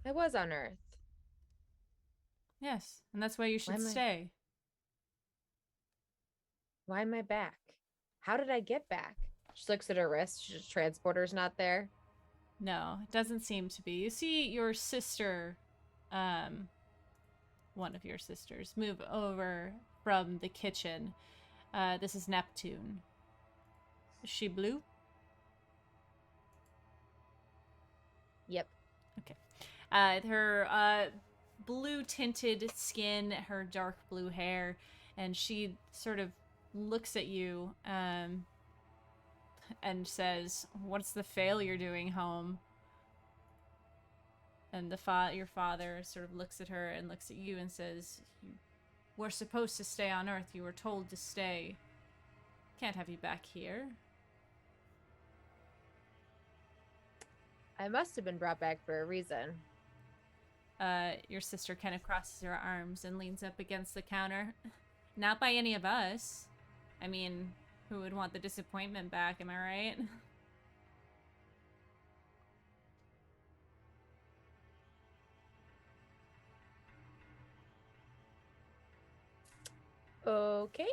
I was on Earth. Yes, and that's why you should stay. Why am I back? How did I get back? She looks at her wrist. Just transporter's not there. No, it doesn't seem to be. You see your sister, one of your sisters, move over from the kitchen. This is Neptune. Is she blue? Yep. Okay. Her blue tinted skin, her dark blue hair, and she sort of looks at you and says, "What's the fail you're doing home?" And your father sort of looks at her and looks at you and says, "You were supposed to stay on Earth. You were told to stay. Can't have you back here." I must have been brought back for a reason. Your sister kind of crosses her arms and leans up against the counter. Not by any of us. I mean, who would want the disappointment back, am I right? Okay.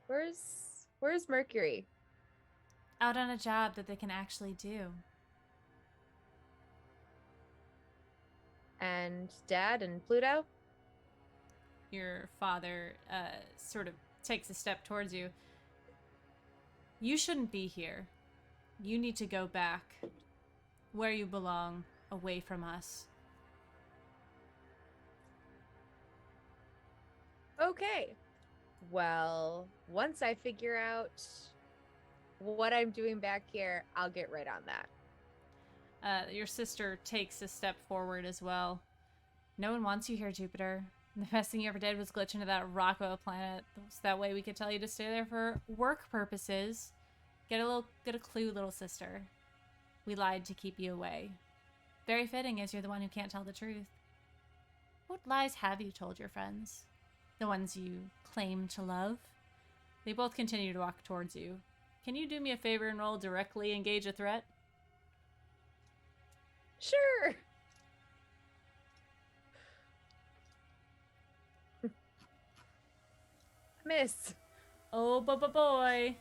Where's Mercury? Out on a job that they can actually do. And Dad and Pluto? Your father sort of takes a step towards you. You shouldn't be here. You need to go back where you belong, away from us. Okay. Well, once I figure out what I'm doing back here, I'll get right on that. Your sister takes a step forward as well. No one wants you here, Jupiter. The best thing you ever did was glitch into that Rocco planet. So that way we could tell you to stay there for work purposes. Get a clue, little sister. We lied to keep you away. Very fitting, as you're the one who can't tell the truth. What lies have you told your friends? The ones you claim to love? They both continue to walk towards you. Can you do me a favor and roll directly engage a threat? Sure. Miss. Oh, boy.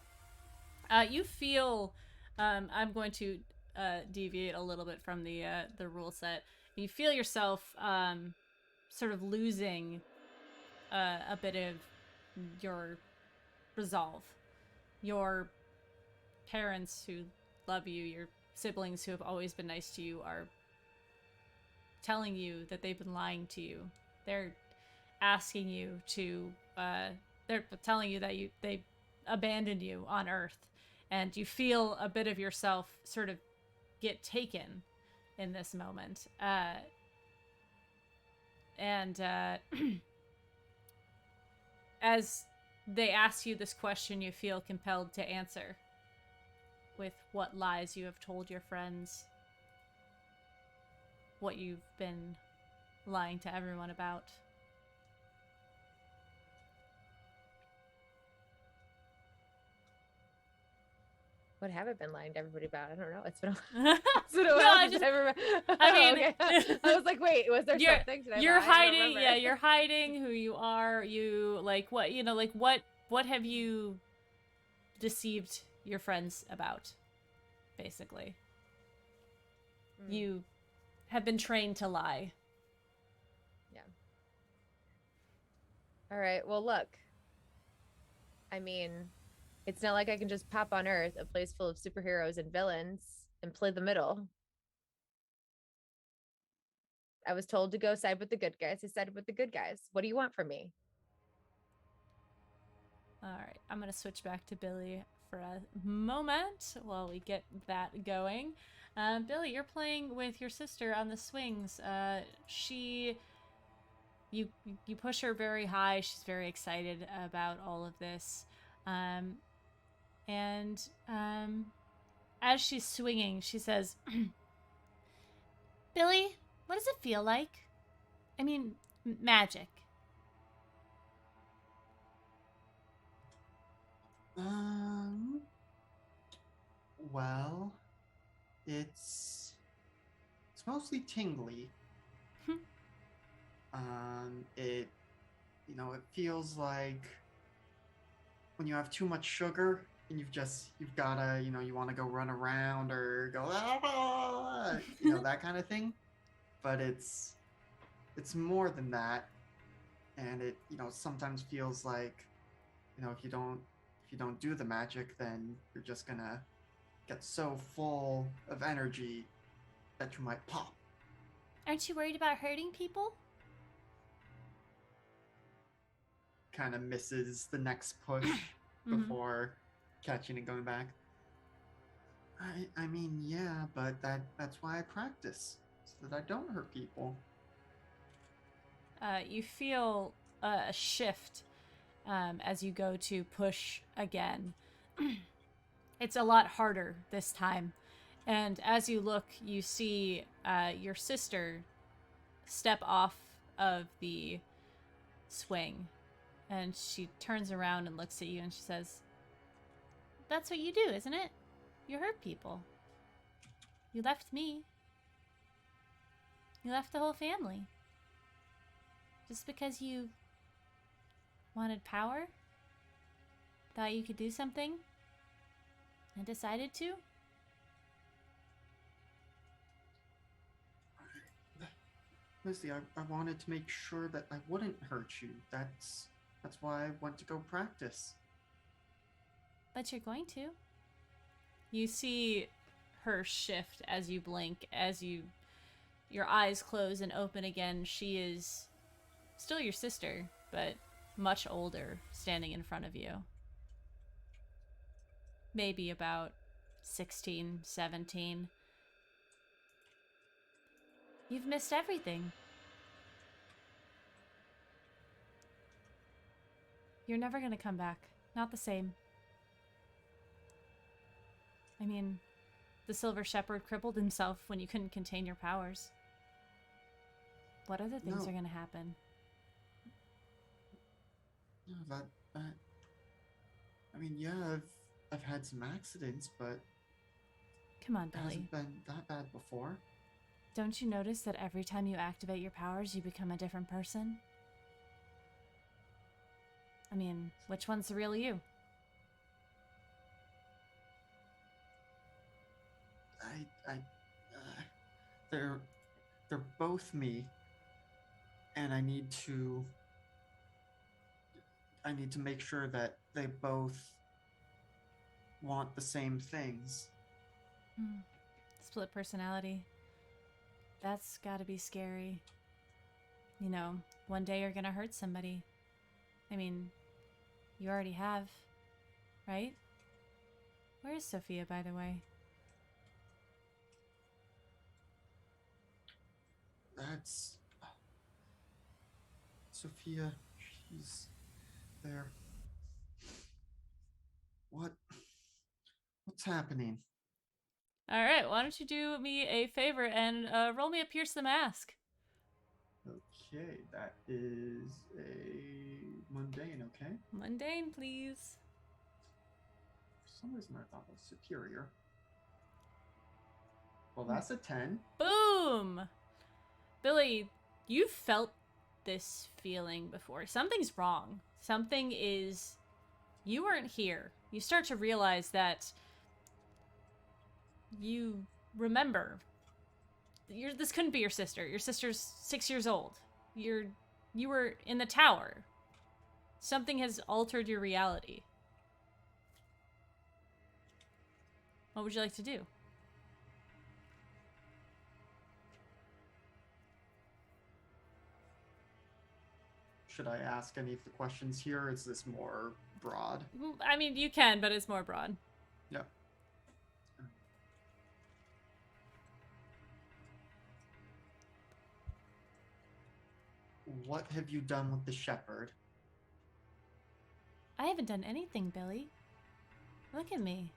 You feel, I'm going to deviate a little bit from the rule set. You feel yourself sort of losing a bit of your resolve. Your parents who love you, your siblings who have always been nice to you, are telling you that they've been lying to you. They're asking you to, they're telling you that they abandoned you on Earth, and you feel a bit of yourself sort of get taken in this moment. As they ask you this question, you feel compelled to answer with what lies you have told your friends, what you've been lying to everyone about. What have I been lying to everybody about? I don't know. It's been a while No, since I remember. I mean, okay. I was like, wait, was there something? Did I you're lie? I don't hiding. remember. Yeah, you're hiding who you are. You like what? You know, like what have you deceived your friends about? Basically, you have been trained to lie. Yeah. All right. Well, look. I mean, it's not like I can just pop on Earth, a place full of superheroes and villains, and play the middle. I was told to go side with the good guys. I sided with the good guys. What do you want from me? All right, I'm gonna switch back to Billy for a moment while we get that going. Billy, you're playing with your sister on the swings. She you push her very high. She's very excited about all of this. And as she's swinging, she says, Billy, what does it feel like? I mean, magic. Well, it's mostly tingly. It it feels like when you have too much sugar and you've gotta, you want to go run around or go that kind of thing. But it's more than that, and it sometimes feels like if you don't do the magic, then you're just gonna get so full of energy that you might pop. Aren't you worried about hurting people? Kind of misses the next push before catching and going back. I mean, yeah, but that's why I practice, so that I don't hurt people. You feel a shift as you go to push again. It's a lot harder this time. And as you look, you see your sister step off of the swing. And she turns around and looks at you and she says, That's what you do, isn't it? You hurt people. You left me. You left the whole family. Just because you wanted power? Thought you could do something? And decided to? Leslie, I wanted to make sure that I wouldn't hurt you. That's why I went to go practice. But you're going to. You see her shift as you blink, as your eyes close and open again. She is still your sister, but much older, standing in front of you. Maybe about 16, 17. You've missed everything. You're never gonna come back. Not the same. I mean, the Silver Shepherd crippled himself when you couldn't contain your powers. What other things No. are gonna happen? No, that I mean, yeah, I've had some accidents, but Come on, it Billy. hasn't been that bad before. Don't you notice that every time you activate your powers, you become a different person? I mean, which one's the real you? They're both me, and I need to make sure that they both want the same things. Split personality. That's gotta be scary. You know, one day you're gonna hurt somebody. I mean, you already have, right? Where is Sophia, by the way? That's Sophia. She's there. What's happening? Alright, why don't you do me a favor and roll me a Pierce the Mask. Okay, that is a mundane, okay? Mundane, please. For some reason I thought it was superior. Well, that's a 10. Boom! Billy, you felt this feeling before. Something's wrong. Something is... You weren't here. You start to realize that you remember. This couldn't be your sister. Your sister's 6 years old. You were in the tower. Something has altered your reality. What would you like to do? Should I ask any of the questions here? Or is this more broad? I mean, you can, but it's more broad. Yeah. What have you done with the shepherd? I haven't done anything, Billy. Look at me.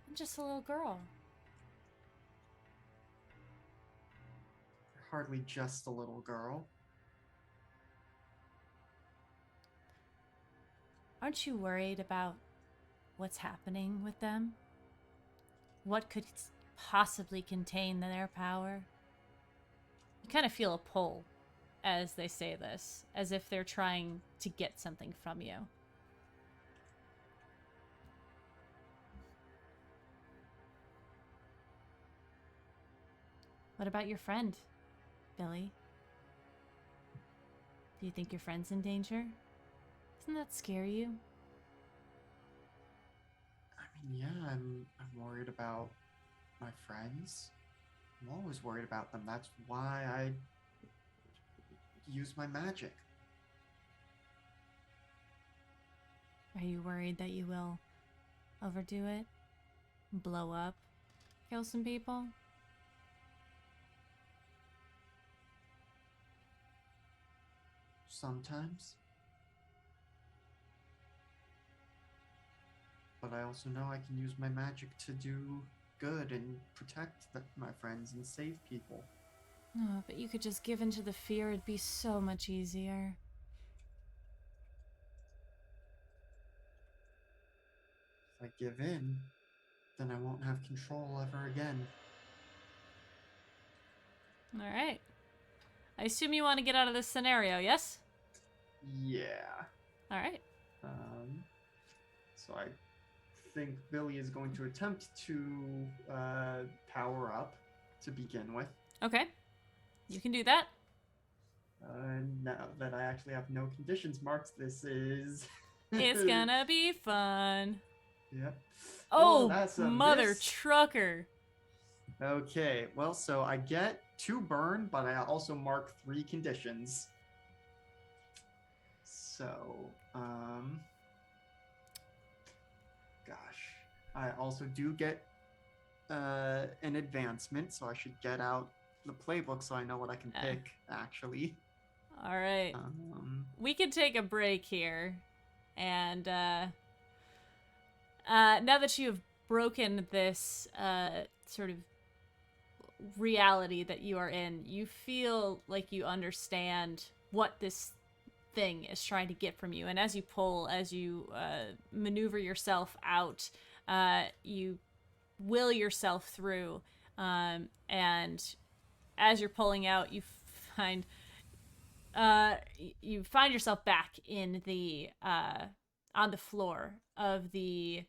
I'm just a little girl. You're hardly just a little girl. Aren't you worried about what's happening with them? What could possibly contain their power? You kind of feel a pull as they say this, as if they're trying to get something from you. What about your friend, Billy? Do you think your friend's in danger? Doesn't that scare you? I mean, yeah, I'm worried about my friends. I'm always worried about them. That's why I use my magic. Are you worried that you will overdo it? Blow up? Kill some people? Sometimes. But I also know I can use my magic to do good and protect my friends and save people. Oh, but you could just give in to the fear. It'd be so much easier. If I give in, then I won't have control ever again. All right. I assume you want to get out of this scenario, yes? Yeah. All right. So I think Billy is going to attempt to power up to begin with. Okay. You can do that. Now that I actually have no conditions marked, this is... It's gonna be fun. Yep. Oh, that's a mother miss. trucker. Okay, well, so I get 2 burn, but I also mark 3 conditions. So, gosh, I also do get an advancement, so I should get out the playbook so I know what I can pick, actually. All right. We can take a break here. And now that you have broken this sort of reality that you are in, you feel like you understand what this thing is trying to get from you. And as you pull, as you maneuver yourself out, you will yourself through. And as you're pulling out, you find yourself back in the on the floor of the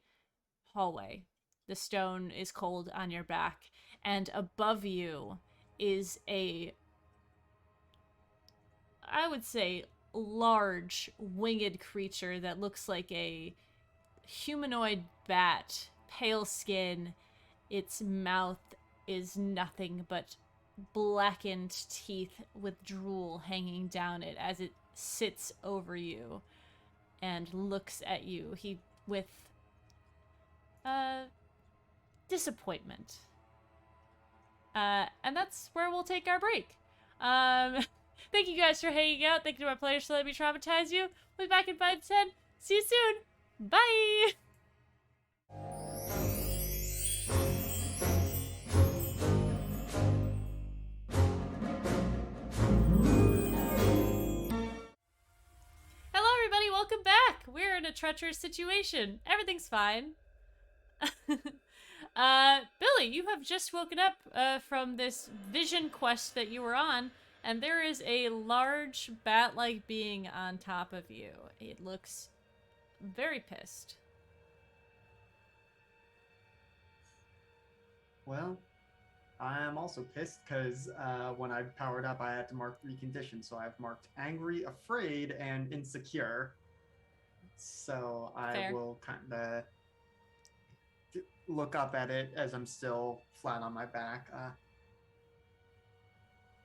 hallway. The stone is cold on your back, and above you is I would say, large winged creature that looks like a humanoid bat, pale skin. Its mouth is nothing but blackened teeth with drool hanging down it as it sits over you and looks at you. He with disappointment. And that's where we'll take our break. Thank you guys for hanging out. Thank you to my players for letting me traumatize you. We'll be back in 5 to 10. See you soon. Bye! Hello, everybody. Welcome back. We're in a treacherous situation. Everything's fine. Billy, you have just woken up from this vision quest that you were on, and there is a large bat-like being on top of you. It looks very pissed. Well, I am also pissed because when I powered up, I had to mark 3 conditions. So I've marked angry, afraid, and insecure. So I Fair. will kind of look up at it as I'm still flat on my back.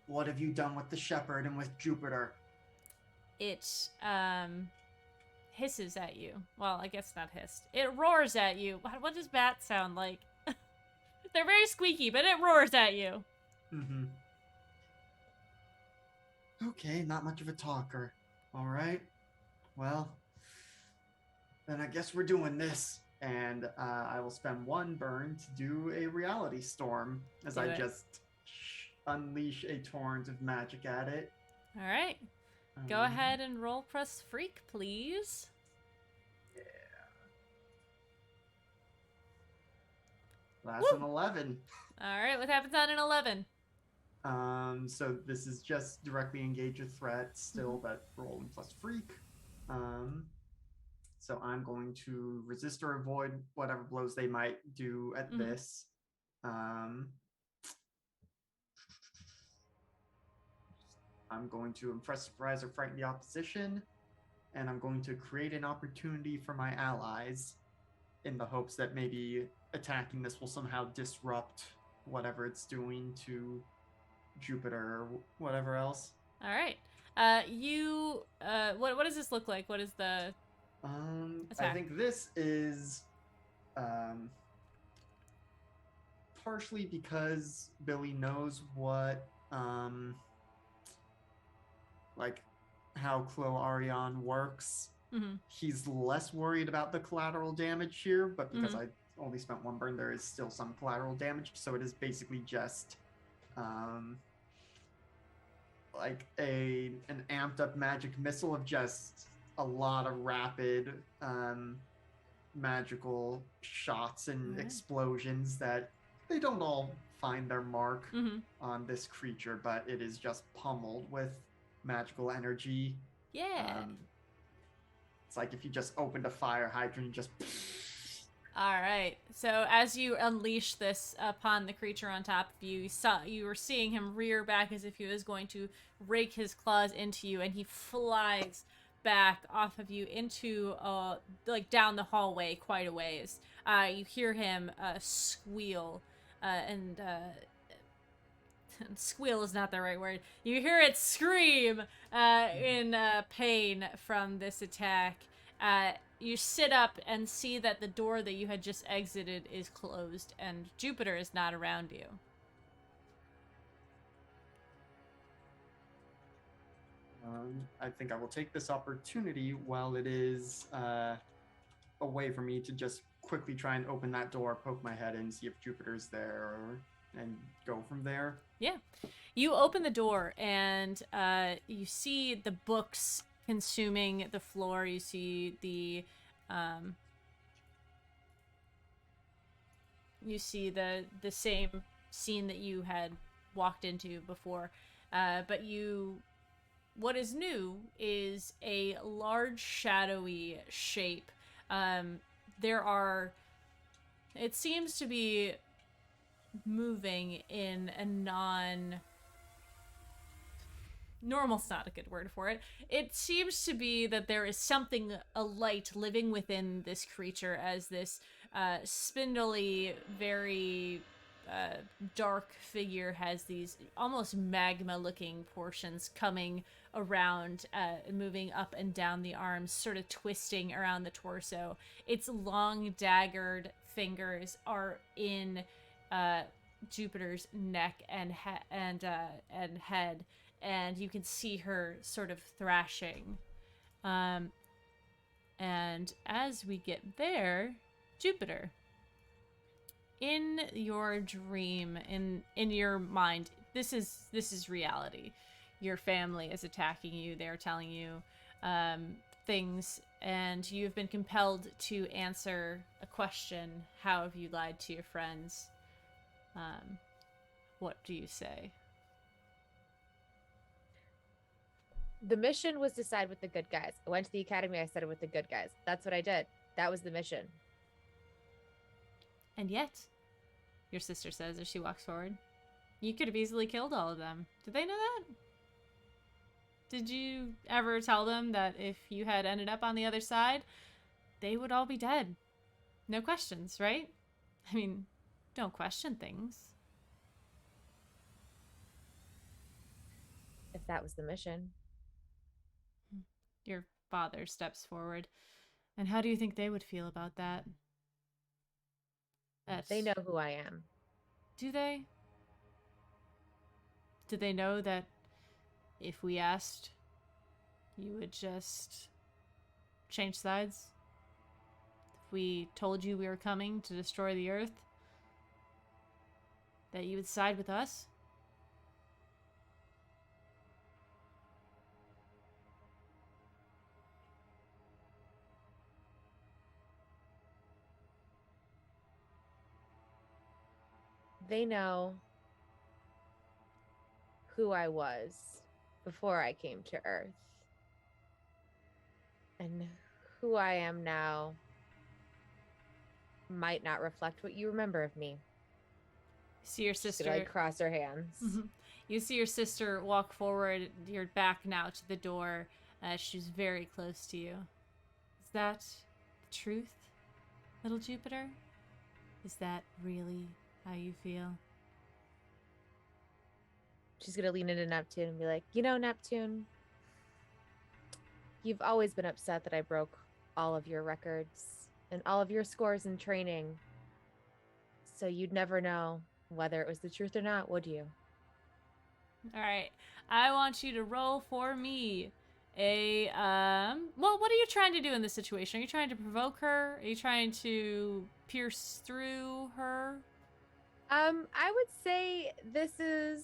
What have you done with the shepherd and with Jupiter? It hisses at you. Well, I guess not hissed. It roars at you. What does bat sound like? They're very squeaky, but it roars at you. Mm-hmm. Okay, not much of a talker. All right. Well, then I guess we're doing this. And I will spend 1 burn to do a reality storm as Do I it. just unleash a torrent of magic at it. All right. Go Um, ahead and roll plus freak, please. That's Woo! an 11. All right. What happens on an 11? So this is just directly engage a threat, still, but rolling plus freak. So I'm going to resist or avoid whatever blows they might do at Mhm. this. I'm going to impress, surprise, or frighten the opposition, and I'm going to create an opportunity for my allies in the hopes that maybe attacking this will somehow disrupt whatever it's doing to Jupiter or whatever else. All right. What does this look like? What is the I attack? think this is partially because Billy knows what like how Clo Arion works. Mm-hmm. He's less worried about the collateral damage here, but because Mhm. I only spent 1 burn, there is still some collateral damage. So it is basically just like an amped up magic missile of just a lot of rapid magical shots and Alright. explosions that they don't all find their mark Mm-hmm. on this creature, but it is just pummeled with magical energy. Yeah. It's like if you just opened a fire hydrant and just All right. So as you unleash this upon the creature on top of you, you were seeing him rear back as if he was going to rake his claws into you, and he flies back off of you into like down the hallway quite a ways. You hear him squeal, and squeal is not the right word. You hear it scream in pain from this attack. You sit up and see that the door that you had just exited is closed, and Jupiter is not around you. I think I will take this opportunity while it is a way for me to just quickly try and open that door, poke my head in, see if Jupiter's there, and go from there. Yeah. You open the door and you see the books consuming the floor. You see the same scene that you had walked into before. But what is new is a large shadowy shape. It seems to be moving in a normal's not a good word for it. It seems to be that there is a light living within this creature as this spindly, very dark figure has these almost magma looking portions coming around, moving up and down the arms, sort of twisting around the torso. Its long daggered fingers are in Jupiter's neck and head, and you can see her sort of thrashing. And as we get there, Jupiter, in your dream, in your mind, this is reality. Your family is attacking you. They're telling you things, and you've been compelled to answer a question. How have you lied to your friends? What do you say? The mission was to side with the good guys. I went to the academy, I sided with the good guys. That's what I did. That was the mission. And yet, your sister says as she walks forward, you could have easily killed all of them. Did they know that? Did you ever tell them that if you had ended up on the other side, they would all be dead? No questions, right? I mean, don't question things. If that was the mission. Your father steps forward. And how do you think they would feel about that? They know who I am. Do they? Do they know that if we asked, you would just change sides? If we told you we were coming to destroy the Earth, that you would side with us? They know who I was before I came to Earth. And who I am now might not reflect what you remember of me. See your She's sister. gonna, like, cross her hands. You see your sister walk forward. You're back now to the door. She's very close to you. Is that the truth, little Jupiter? Is that really how you feel? She's gonna lean into Neptune and be like, you know, Neptune, you've always been upset that I broke all of your records and all of your scores in training. So you'd never know whether it was the truth or not, would you? All right. I want you to roll for me a well, what are you trying to do in this situation? Are you trying to provoke her? Are you trying to pierce through her? I would say this is,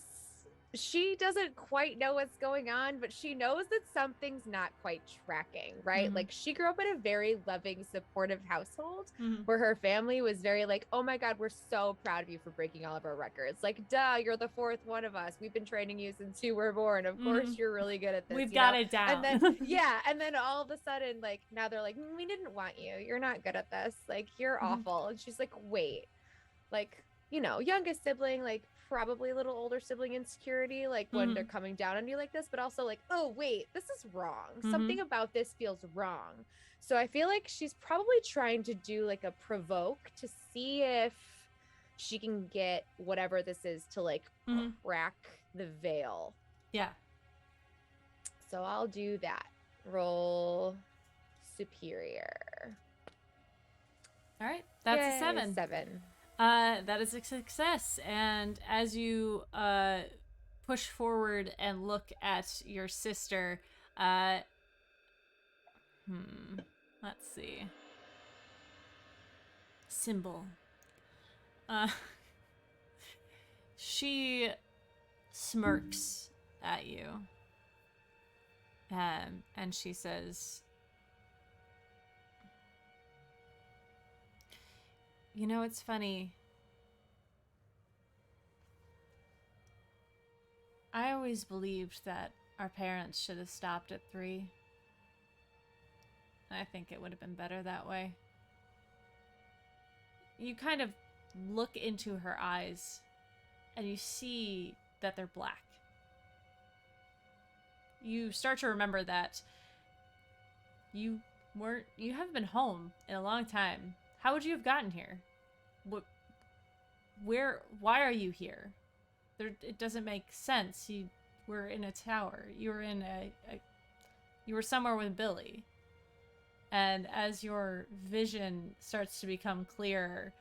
she doesn't quite know what's going on, but she knows that something's not quite tracking, right? Mhm. Like, she grew up in a very loving, supportive household Mhm. where her family was very like, oh my God, we're so proud of you for breaking all of our records. Like, duh, you're the fourth one of us. We've been training you since you were born. Of course, Mhm. you're really good at this. We've you got know? it down. And then, yeah. And then all of a sudden, like, now they're like, we didn't want you. You're not good at this. Like, you're Mhm. awful. And she's like, wait, like, you know, youngest sibling, like probably a little older sibling insecurity, like when they're coming down on you like this, but also like, oh, wait, this is wrong. Something about this feels wrong. So I feel like she's probably trying to do like a provoke to see if she can get whatever this is to like crack the veil. Yeah. So I'll do that. Roll superior. All right. That's Yay, a 7. 7. That is a success. And as you push forward and look at your sister, let's see. Symbol. She smirks at you. And she says, you know, it's funny. I always believed that our parents should have stopped at 3. I think it would have been better that way. You kind of look into her eyes and you see that they're black. You start to remember that you haven't been home in a long time. How would you have gotten here? Why are you here? It doesn't make sense. You were in a tower. You were in you were somewhere with Billy. And as your vision starts to become clearer,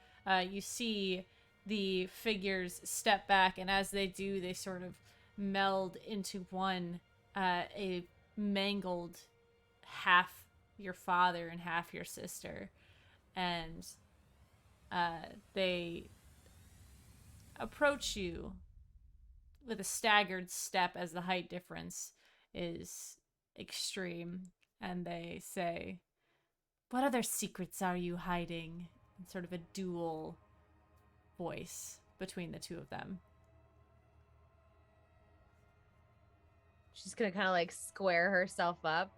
you see the figures step back, and as they do, they sort of meld into one, a mangled half your father and half your sister. And they approach you with a staggered step as the height difference is extreme, and they say, what other secrets are you hiding? In sort of a dual voice between the two of them. She's gonna kind of like square herself up,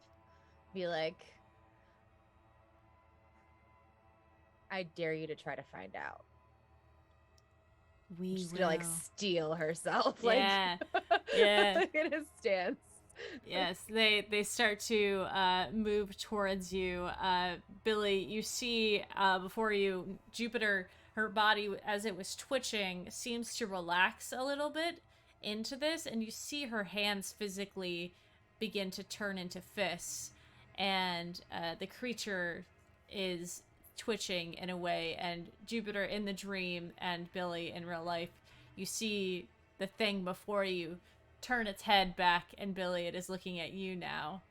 be like, I dare you to try to find out. She's gonna like steal herself. Yeah. Like, yeah. Look at his stance. Yes, they start to move towards you. Billy, you see before you, Jupiter, her body, as it was twitching, seems to relax a little bit into this, and you see her hands physically begin to turn into fists, and the creature is twitching in a way, and Jupiter in the dream and Billy in real life, you see the thing before you turn its head back, and Billy, it is looking at you now.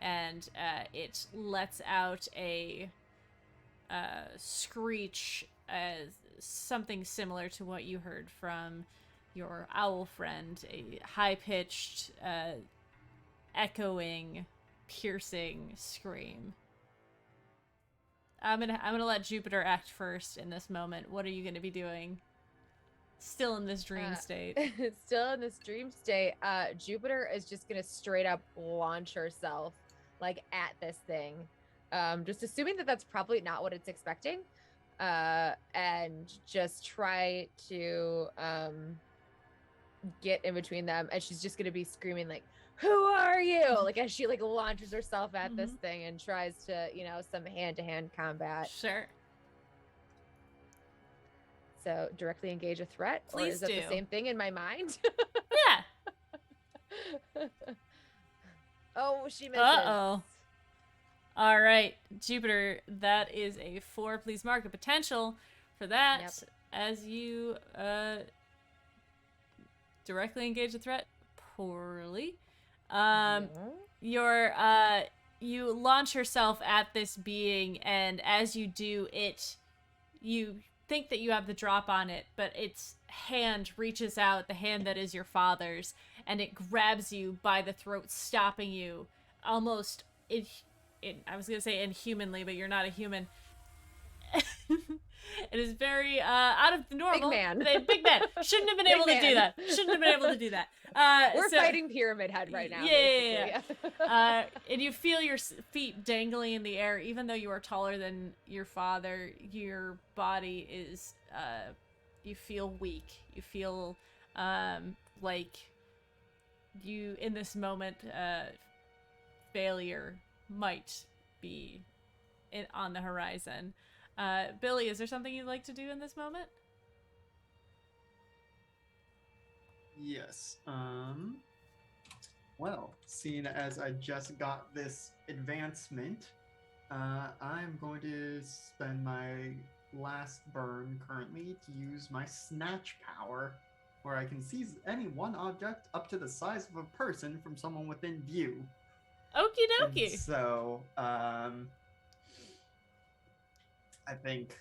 And it lets out a screech, something similar to what you heard from your owl friend, a high-pitched, echoing, piercing scream. I'm gonna let Jupiter act first in this moment. What are you gonna be doing? Still in this dream state. Still in this dream state. Jupiter is just gonna straight up launch herself like at this thing. Just assuming that that's probably not what it's expecting. And just try to get in between them, and she's just gonna be screaming like, "Who are you?" Like as she like launches herself at this thing and tries to, you know, some hand-to-hand combat. Sure. So directly engage a threat, or Please is that do. the same thing in my mind? Yeah. Oh, she misses. Uh-oh. All right, Jupiter, that is a 4. Please mark a potential for that. Yep. As you directly engage a threat poorly. You launch yourself at this being, and as you do you think that you have the drop on it, but its hand reaches out, the hand that is your father's, and it grabs you by the throat, stopping you almost I was gonna say inhumanly, but you're not a human. It is very out of the normal. Big man. Big man. Shouldn't have been Big able to do man. that. Shouldn't have been able to do that. We're fighting Pyramid Head right now. Yeah. And you feel your feet dangling in the air, even though you are taller than your father. Your body is, you feel weak. You feel like you, in this moment, failure might be on the horizon. Billy, is there something you'd like to do in this moment? Yes. Well, seeing as I just got this advancement, I'm going to spend my last burn currently to use my snatch power, where I can seize any one object up to the size of a person from someone within view. Okie dokie. And so, I think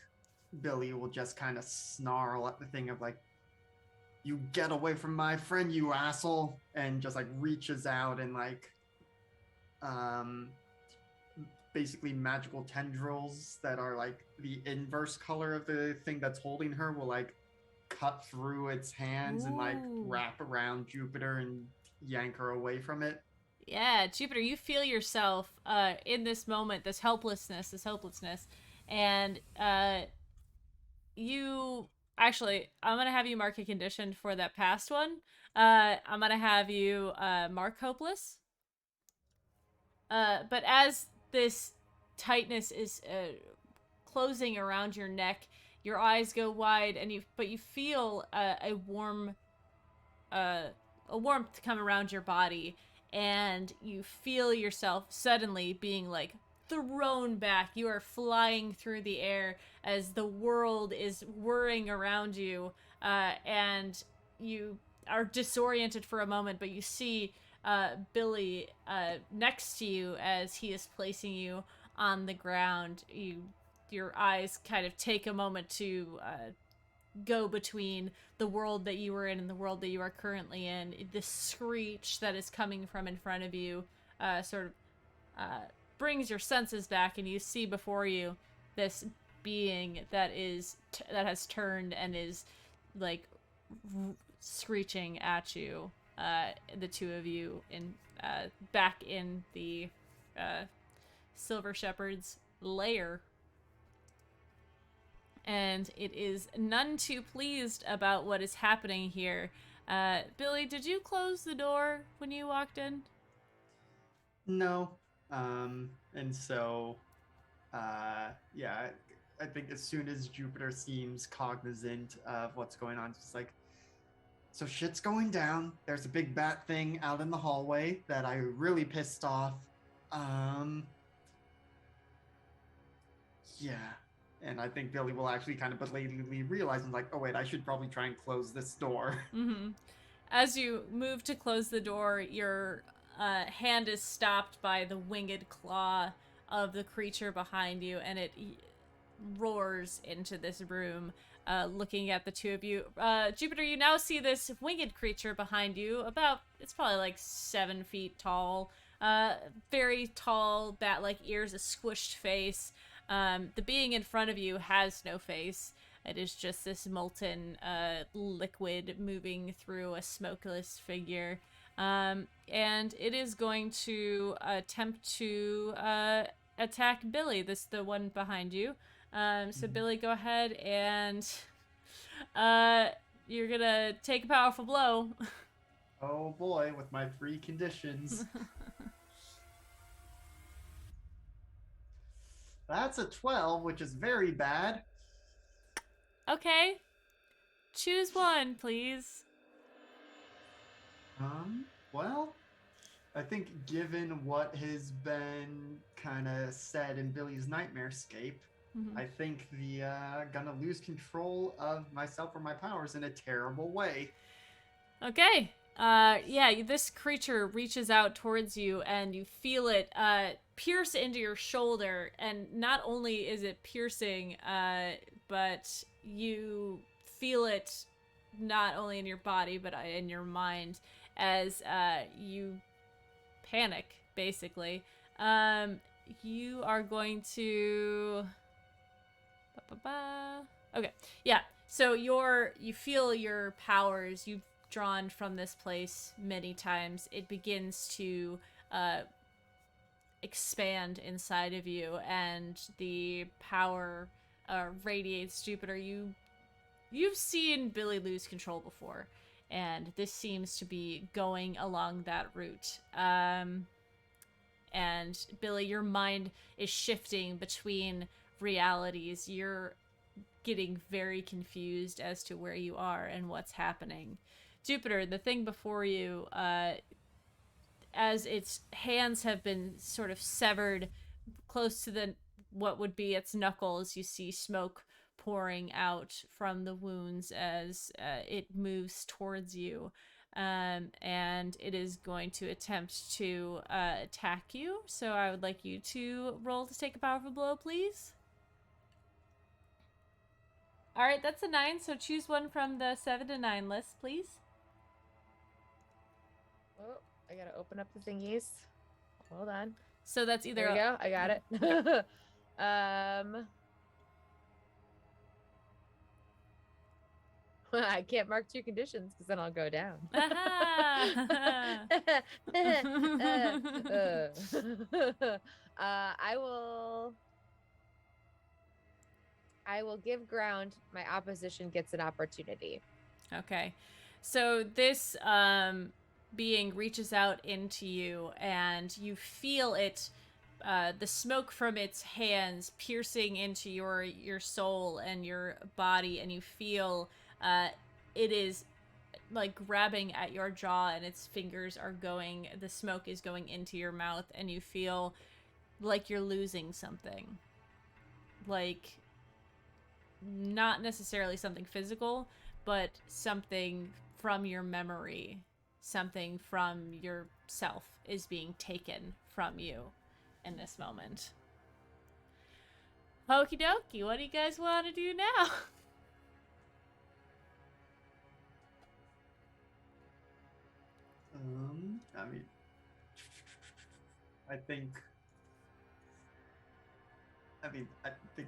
Billy will just kind of snarl at the thing of like, "You get away from my friend, you asshole," and just like reaches out and like basically magical tendrils that are like the inverse color of the thing that's holding her will like cut through its hands and like wrap around Jupiter and yank her away from it. Yeah, Jupiter, you feel yourself in this moment, this hopelessness, and you actually, I'm gonna have you mark a condition for that past one. I'm gonna have you mark hopeless. But as this tightness is closing around your neck, your eyes go wide, and you feel a warmth come around your body, and you feel yourself suddenly being like thrown back. You are flying through the air as the world is whirring around you, and you are disoriented for a moment, but you see Billy next to you as he is placing you on the ground. Your eyes kind of take a moment to go between the world that you were in and the world that you are currently in. The screech that is coming from in front of you sort of brings your senses back, and you see before you this being that has turned and is like screeching at you. The two of you in back in the Silver Shepherd's lair. And it is none too pleased about what is happening here. Billy, did you close the door when you walked in? No. And so, yeah, I think as soon as Jupiter seems cognizant of what's going on, it's just like, so shit's going down. There's a big bat thing out in the hallway that I really pissed off. Yeah. And I think Billy will actually kind of belatedly realize, like, oh wait, I should probably try and close this door. Mm-hmm. as you move to close the door, your hand is stopped by the winged claw of the creature behind you, and it roars into this room, looking at the two of you. Jupiter, you now see this winged creature behind you. It's probably like 7 feet tall. Very tall, bat-like ears, a squished face. The being in front of you has no face. It is just this molten liquid moving through a smokeless figure. And it is going to attempt to attack Billy, the one behind you. So Billy, go ahead and you're gonna take a powerful blow. Oh boy, with my 3 conditions. That's a 12, which is very bad. Okay. Choose one, please. Well, I think given what has been kind of said in Billy's nightmarescape, I think the gonna lose control of myself or my powers in a terrible way. Okay. Yeah, this creature reaches out towards you and you feel it pierce into your shoulder, and not only is it piercing, but you feel it not only in your body but in your mind as you panic, basically. You are going to okay, yeah, so you feel your powers you've drawn from this place many times. It begins to expand inside of you, and the power radiates. Jupiter, you've seen Billy lose control before, and this seems to be going along that route. And Billy, your mind is shifting between realities. You're getting very confused as to where you are and what's happening. Jupiter, the thing before you, as its hands have been sort of severed close to what would be its knuckles, you see smoke pouring out from the wounds as it moves towards you. And it is going to attempt to attack you. So I would like you to roll to take a powerful blow, please. All right, that's a 9. So choose one from the 7 to 9 list, please. Oh, I gotta open up the thingies. Hold on. So that's either. There we go. I got it. I can't mark 2 conditions because then I'll go down. I will give ground. My opposition gets an opportunity. Okay. So this being reaches out into you, and you feel it, the smoke from its hands piercing into your soul and your body, and you feel it is like grabbing at your jaw, and its fingers are going, the smoke is going into your mouth, and you feel like you're losing something. Like, not necessarily something physical, but something from your memory, something from yourself is being taken from you in this moment. Okie dokie, what do you guys want to do now? I mean, I think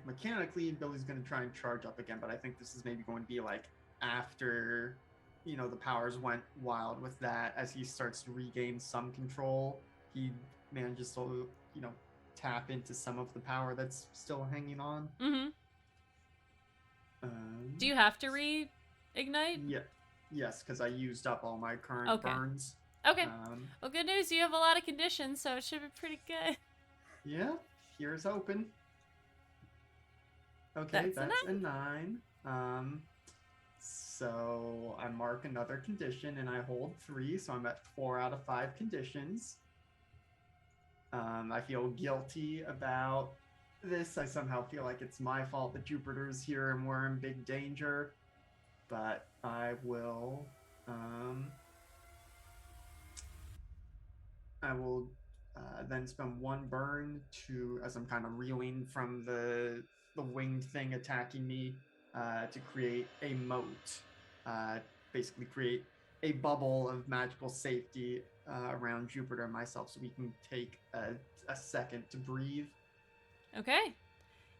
mechanically Billy's going to try and charge up again, but I think this is maybe going to be like after, the powers went wild with that. As he starts to regain some control, he manages to, tap into some of the power that's still hanging on. Mm-hmm. Do you have to reignite? Yeah. Yes, because I used up all my current burns. Okay. Well, good news. You have a lot of conditions, so it should be pretty good. Yeah. Here's hoping. Okay, that's a 9. So I mark another condition and I hold 3, so I'm at 4 out of 5 conditions. I feel guilty about this. I somehow feel like it's my fault that Jupiter's here and we're in big danger. But I will I will then spend one burn to, as I'm kind of reeling from the winged thing attacking me, to create a moat. Basically, create a bubble of magical safety around Jupiter and myself, so we can take a second to breathe. Okay.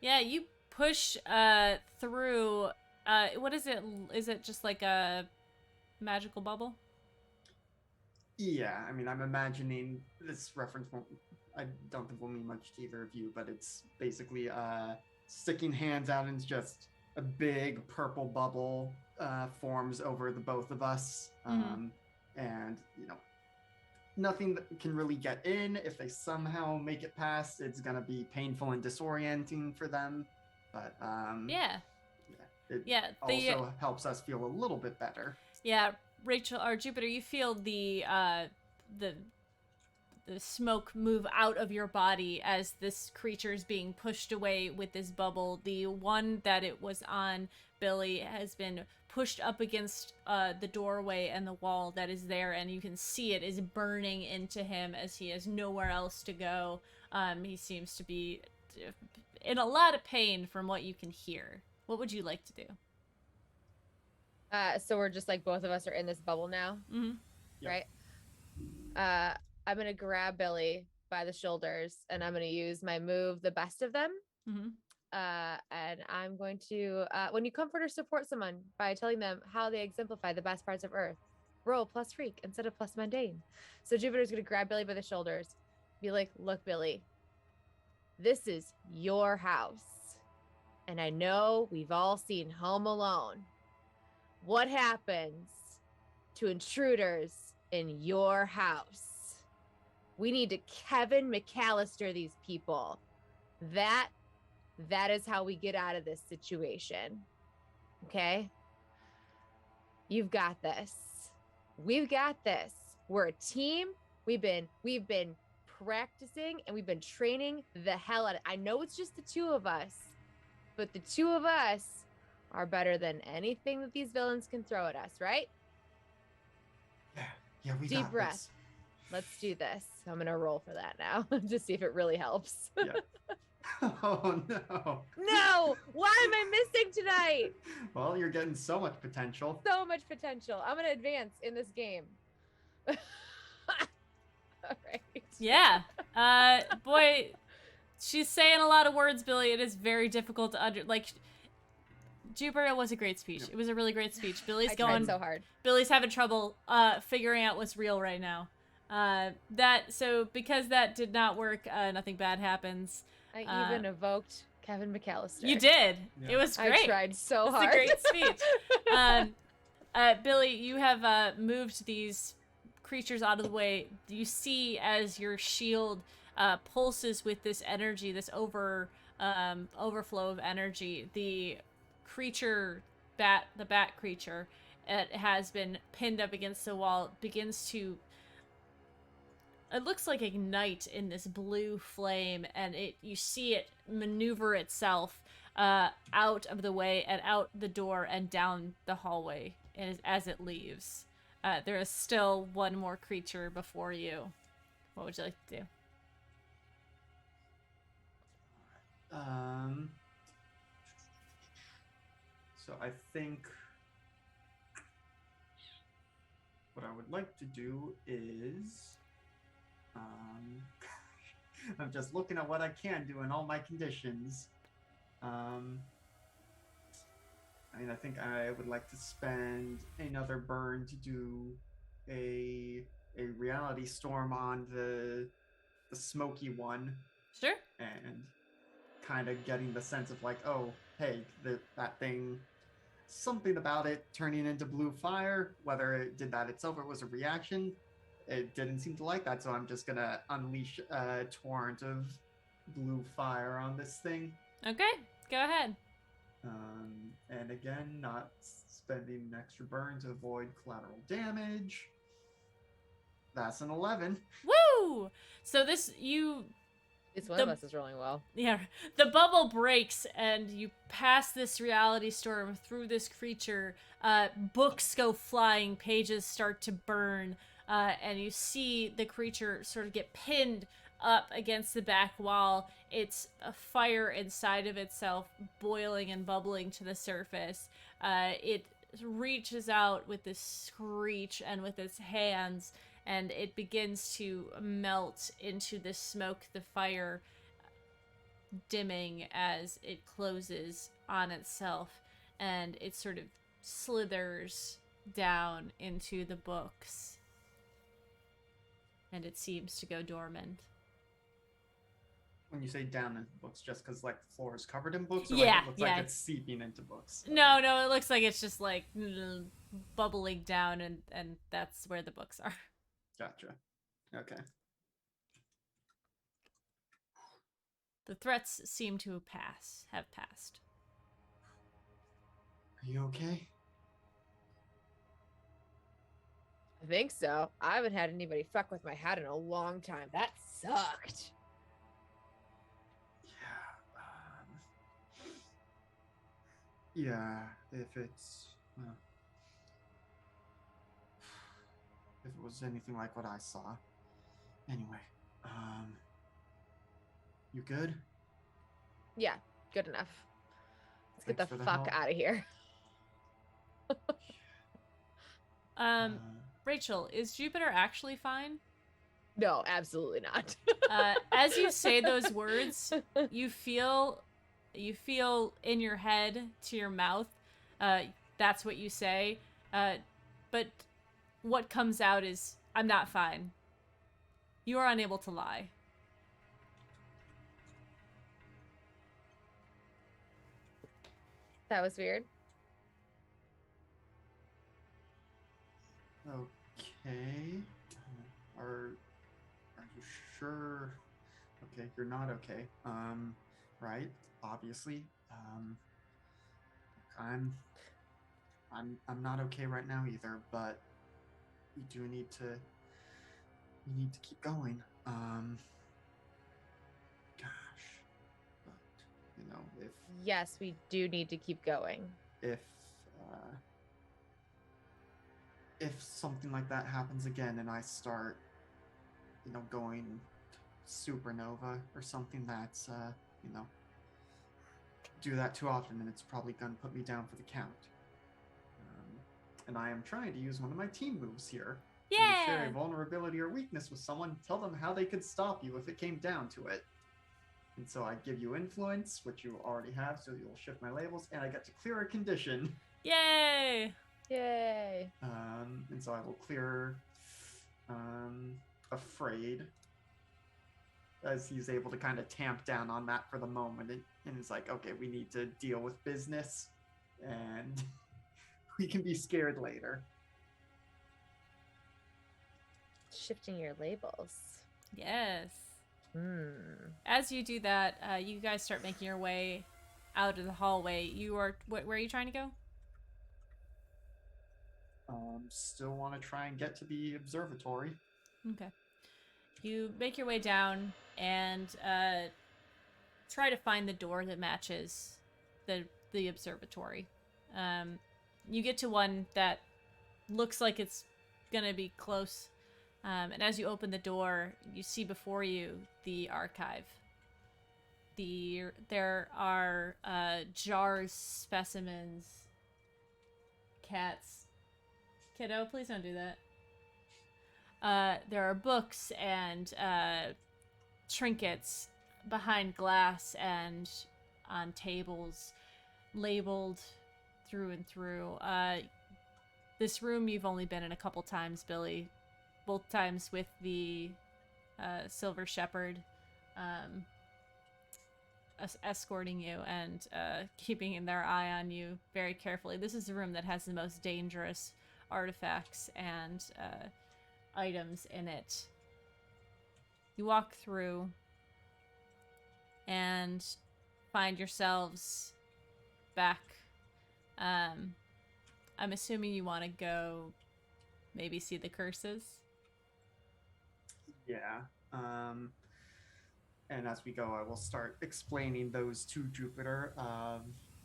Yeah, you push through. What is it? Is it just like a magical bubble? Yeah, I mean, I'm imagining this reference won't. I don't think will mean much to either of you, but it's basically sticking hands out and it's just a big purple bubble forms over the both of us, and nothing that can really get in. If they somehow make it past, it's gonna be painful and disorienting for them. But Yeah. it Yeah. also helps us feel a little bit better. Yeah, Rachel or Jupiter, you feel the smoke move out of your body as this creature is being pushed away with this bubble. The one that it was on, Billy, has been pushed up against the doorway and the wall that is there, and you can see it is burning into him as he has nowhere else to go. He seems to be in a lot of pain from what you can hear. What would you like to do? So we're just like both of us are in this bubble now, Yep. right? I'm gonna grab Billy by the shoulders and I'm gonna use my move, the best of them. And I'm going to, when you comfort or support someone by telling them how they exemplify the best parts of Earth, roll plus freak instead of plus mundane. So Jupiter's gonna grab Billy by the shoulders, be like, "Look, Billy, this is your house, and I know we've all seen Home Alone. What happens to intruders in your house? We need to Kevin McAllister these people. That is how we get out of this situation. Okay? You've got this. We've got this. We're a team. We've been practicing and we've been training the hell out of it. I know it's just the two of us, but the two of us are better than anything that these villains can throw at us, right? Yeah, we Deep got breath. this. Let's do this. I'm going to roll for that now to see if it really helps. Yeah. Oh no. No! Why am I missing tonight? Well, you're getting so much potential. So much potential. I'm going to advance in this game. All right. Yeah. Boy, she's saying a lot of words, Billy. It is very difficult to Jupiter was a great speech. Yep. It was a really great speech. Billy's I going tried so hard. Billy's having trouble figuring out what's real right now. Because that did not work, nothing bad happens. I even evoked Kevin McAllister. You did. Yeah. It was great. I tried so It's hard. a great speech. Billy, you have moved these creatures out of the way. You see as your shield pulses with this energy, this overflow of energy. The bat creature, it has been pinned up against the wall, begins to, it looks like, ignite in this blue flame, and you see it maneuver itself out of the way and out the door and down the hallway as it leaves. There is still one more creature before you. What would you like to do? So I think what I would like to do is, I'm just looking at what I can do in all my conditions. I think I would like to spend another burn to do a reality storm on the smoky one, Sure. and kind of getting the sense of like, oh, hey, that thing, something about it turning into blue fire, whether it did that itself or it was a reaction, it didn't seem to like that, so I'm just gonna unleash a torrent of blue fire on this thing. Okay, go ahead. And again, not spending an extra burn to avoid collateral damage. That's an 11. Woo! So It's one of us is rolling well. Yeah, the bubble breaks and you pass this reality storm through this creature. Books go flying, pages start to burn. and you see the creature sort of get pinned up against the back wall. It's a fire inside of itself, boiling and bubbling to the surface. It reaches out with this screech and with its hands, and it begins to melt into the smoke, the fire dimming as it closes on itself, and it sort of slithers down into the books, and it seems to go dormant. When you say down into books, just because like the floor is covered in books, or Yeah, like it looks yeah. like it's seeping into books? No, it looks like it's just like bubbling down, and that's where the books are. Gotcha. Okay. The threats seem to have passed. Are you okay? I think so. I haven't had anybody fuck with my hat in a long time. That sucked. Yeah. If it's if it was anything like what I saw. Anyway, you good? Yeah, good enough. Let's get Thanks the for the fuck help. out of here. Rachel, is Jupiter actually fine? No, absolutely not. As you say those words, you feel in your head to your mouth. That's what you say. But what comes out is, I'm not fine. You are unable to lie. That was weird. Okay. Are you sure? Okay, you're not okay. Right? Obviously. I'm not okay right now either, but we do need to keep going. Gosh. But if Yes, we do need to keep going. if something like that happens again and I start going supernova or something, that's do that too often, and it's probably gonna put me down for the count. And I am trying to use one of my team moves here. When you share Yeah. a vulnerability or weakness with someone, tell them how they could stop you if it came down to it. And so I give you influence, which you already have, so you'll shift my labels, and I get to clear a condition. Yay! Yay. And so I will clear afraid, as he's able to kind of tamp down on that for the moment, and it's like, okay, we need to deal with business, and we can be scared later. Shifting your labels. Yes. As you do that, you guys start making your way out of the hallway. You are where are you trying to go? Still want to try and get to the observatory. Okay. You make your way down and try to find the door that matches the observatory. You get to one that looks like it's gonna be close. And as you open the door, you see before you the archive. There are jars, specimens, cats. Kiddo, please don't do that. There are books and trinkets behind glass and on tables, labeled through and through. This room you've only been in a couple times, Billy. Both times with the Silver Shepherd escorting you and keeping their eye on you very carefully. This is the room that has the most dangerous artifacts and items in it. You walk through and find yourselves back. I'm assuming you want to go maybe see the curses. Yeah. And as we go, I will start explaining those to Jupiter.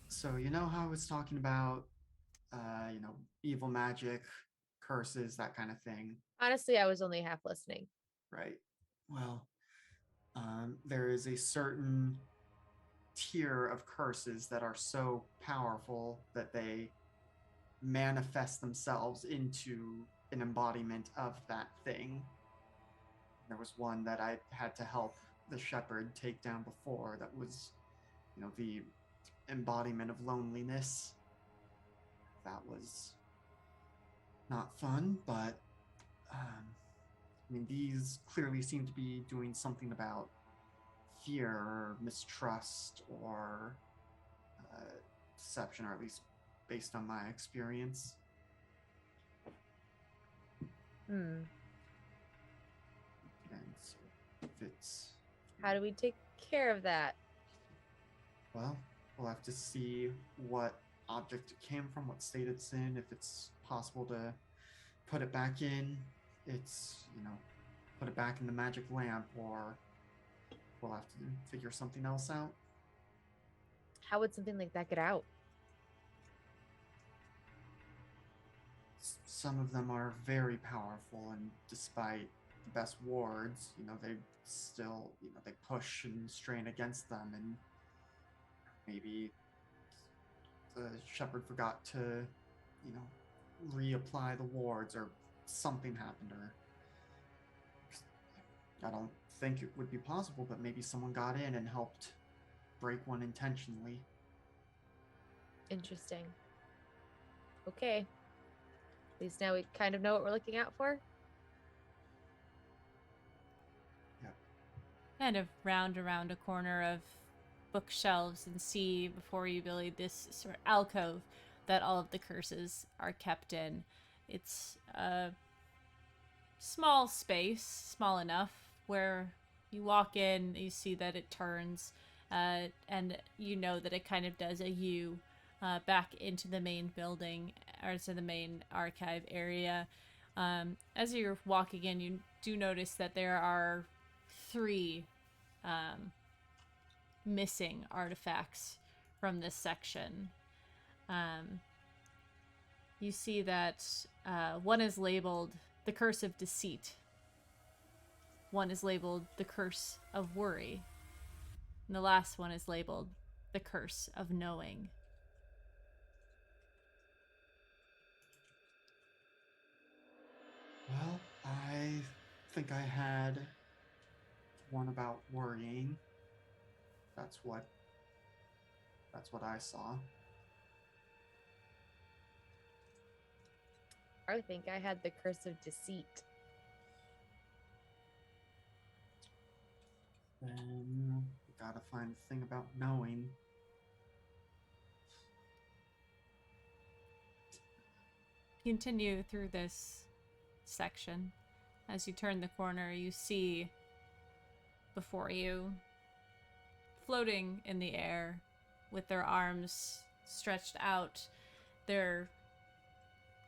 So how I was talking about, evil magic curses, that kind of thing. Honestly, I was only half listening. Right. Well, there is a certain tier of curses that are so powerful that they manifest themselves into an embodiment of that thing. There was one that I had to help the shepherd take down before that was, the embodiment of loneliness. That was not fun, but these clearly seem to be doing something about fear or mistrust or deception, or at least based on my experience. Hmm. And so if it's, How do we take care of that? well, we'll have to see what object it came from, what state it's in, if it's possible to put it back in. It's, put it back in the magic lamp, or we'll have to figure something else out. How would something like that get out? Some of them are very powerful, and despite the best wards, they still, they push and strain against them, and maybe the shepherd forgot to, reapply the wards, or something happened, or I don't think it would be possible, but maybe someone got in and helped break one intentionally. Interesting. Okay. At least now we kind of know what we're looking out for. Yep. Kind of round around a corner of bookshelves and see before you, Billy, this sort of alcove that all of the curses are kept in. It's a small space, small enough where you walk in, you see that it turns, and you know that it kind of does a U back into the main building, or to the main archive area. As you're walking in, you do notice that there are 3 missing artifacts from this section. You see that one is labeled the Curse of Deceit. One is labeled the Curse of Worry. And the last one is labeled the Curse of Knowing. Well, I think I had one about worrying. That's what I saw. I think I had the Curse of Deceit. Then we gotta find the thing about knowing. Continue through this section. As you turn the corner, you see before you, floating in the air, with their arms stretched out, their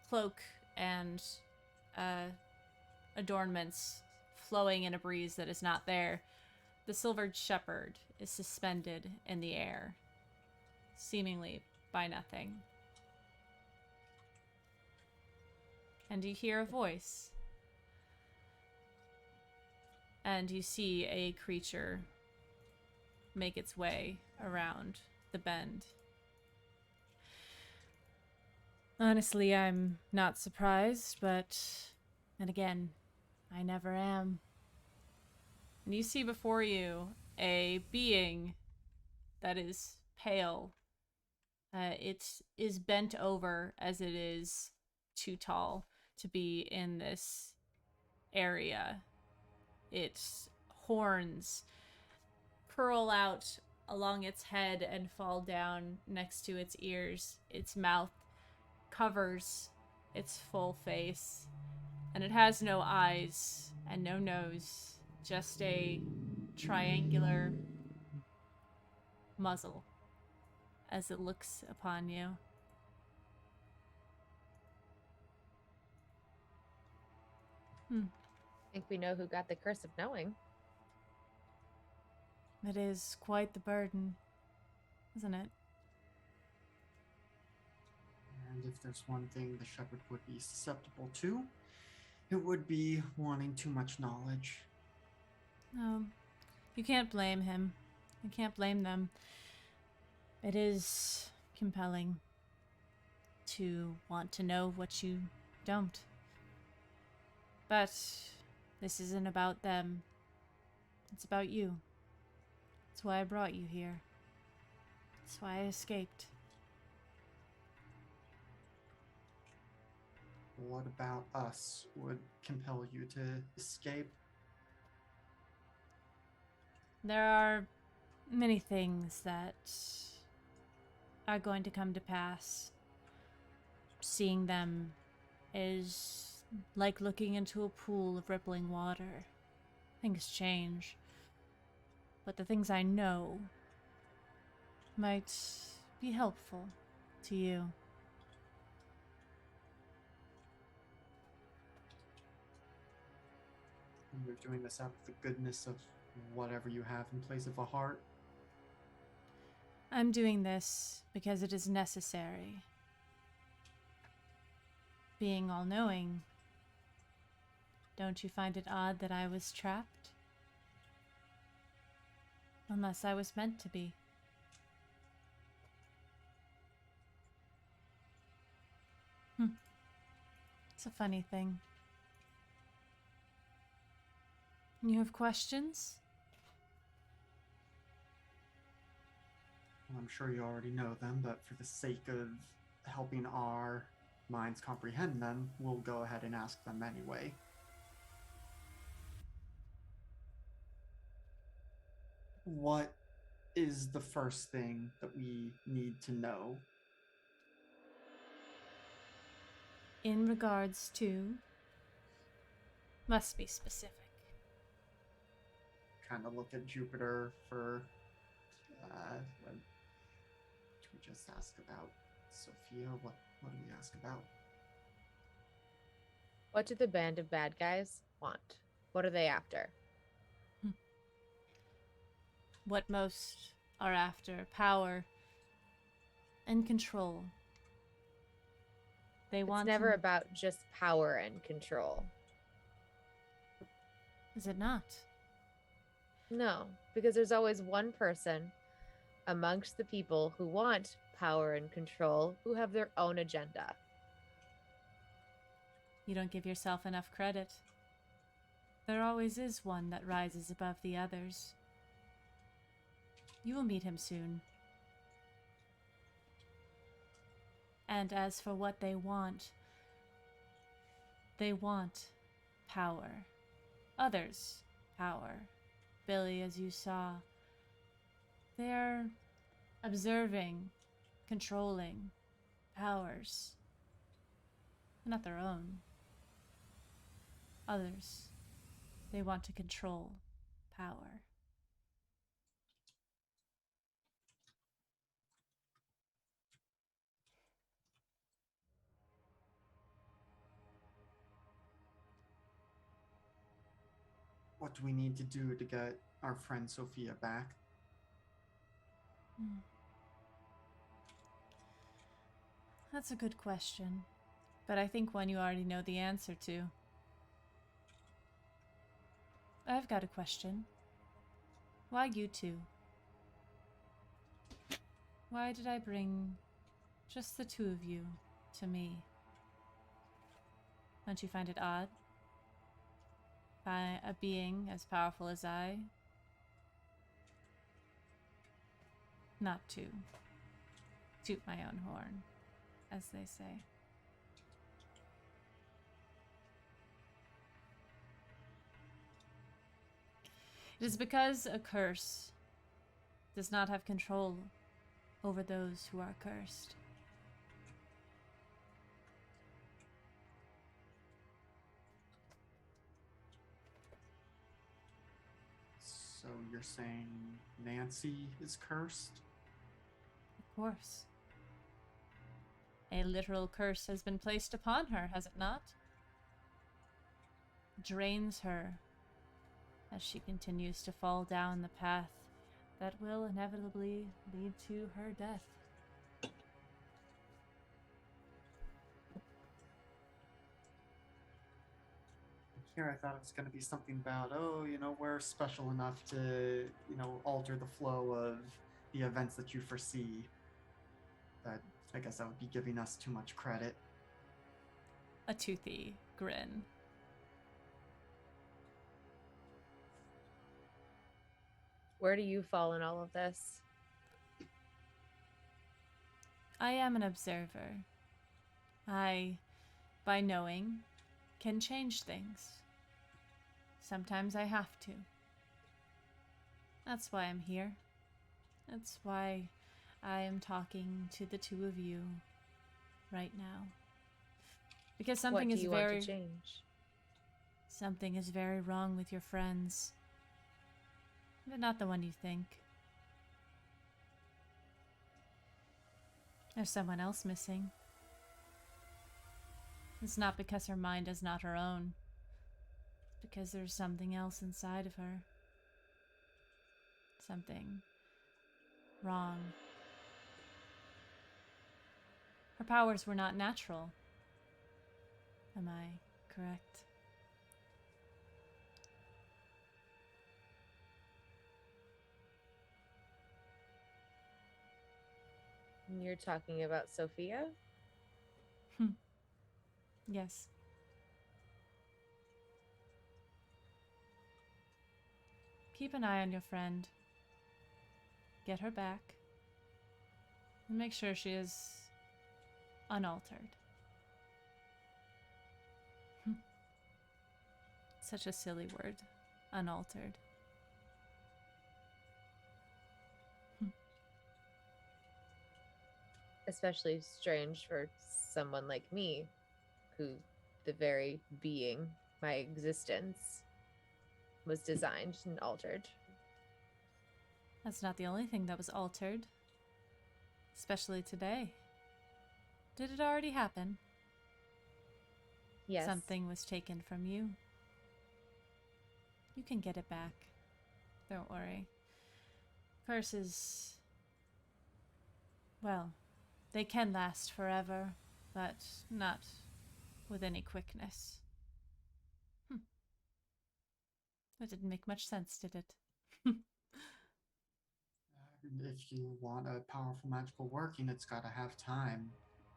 cloak and adornments flowing in a breeze that is not there. The silvered shepherd is suspended in the air, seemingly by nothing. And you hear a voice. And you see a creature make its way around the bend. Honestly, I'm not surprised, but then again, I never am. And you see before you a being that is pale. It is bent over as it is too tall to be in this area. Its horns curl out along its head and fall down next to its ears. Its mouth covers its full face, and it has no eyes and no nose, just a triangular muzzle as it looks upon you. I think we know who got the Curse of Knowing. It is quite the burden, isn't it? And if there's one thing the shepherd would be susceptible to, it would be wanting too much knowledge. No, you can't blame him. You can't blame them. It is compelling to want to know what you don't. But this isn't about them. It's about you. That's why I brought you here. That's why I escaped. What about us would compel you to escape? There are many things that are going to come to pass. Seeing them is like looking into a pool of rippling water. Things change. But the things I know might be helpful to you. And you're doing this out of the goodness of whatever you have in place of a heart? I'm doing this because it is necessary. Being all-knowing, don't you find it odd that I was trapped? Unless I was meant to be. It's a funny thing. You have questions? Well, I'm sure you already know them, but for the sake of helping our minds comprehend them, we'll go ahead and ask them anyway. What is the first thing that we need to know? In regards to... Must be specific. Kind of look at Jupiter for what do we just ask about? Sophia, what do we ask about? What do the band of bad guys want? What are they after? What most are after: power and control. They It's want never to... about just power and control. Is it not? No, because there's always one person amongst the people who want power and control who have their own agenda. You don't give yourself enough credit. There always is one that rises above the others. You will meet him soon. And as for what they want power. Others' power. Billy, as you saw, they're observing, controlling powers. Not their own. Others. They want to control power. What do we need to do to get our friend Sophia back? That's a good question, but I think one you already know the answer to. I've got a question. Why you two? Why did I bring just the two of you to me? Don't you find it odd? By a being as powerful as I? Not to toot my own horn, as they say. It is because a curse does not have control over those who are cursed. So you're saying Nancy is cursed? Of course. A literal curse has been placed upon her, has it not? Drains her as she continues to fall down the path that will inevitably lead to her death. here I thought it was going to be something about, oh, we're special enough to, alter the flow of the events that you foresee. But I guess that would be giving us too much credit. A toothy grin. Where do you fall in all of this? I am an observer. I, by knowing, can change things. Sometimes I have to. That's why I'm here. That's why I am talking to the two of you right now. Because something What do is you very want to change? something is very wrong with your friends. But not the one you think. There's someone else missing. It's not because her mind is not her own. It's because there's something else inside of her. Something wrong. Her powers were not natural. Am I correct? You're talking about Sophia? Yes. Keep an eye on your friend. Get her back. And make sure she is unaltered. Such a silly word. Unaltered. Especially strange for someone like me, who the very being, my existence, was designed and altered. That's not the only thing that was altered. Especially today. Did it already happen? Yes. Something was taken from you. You can get it back. Don't worry. Curses... well, they can last forever, but not with any quickness. That didn't make much sense, did it? If you want a powerful magical working, it's got to have time,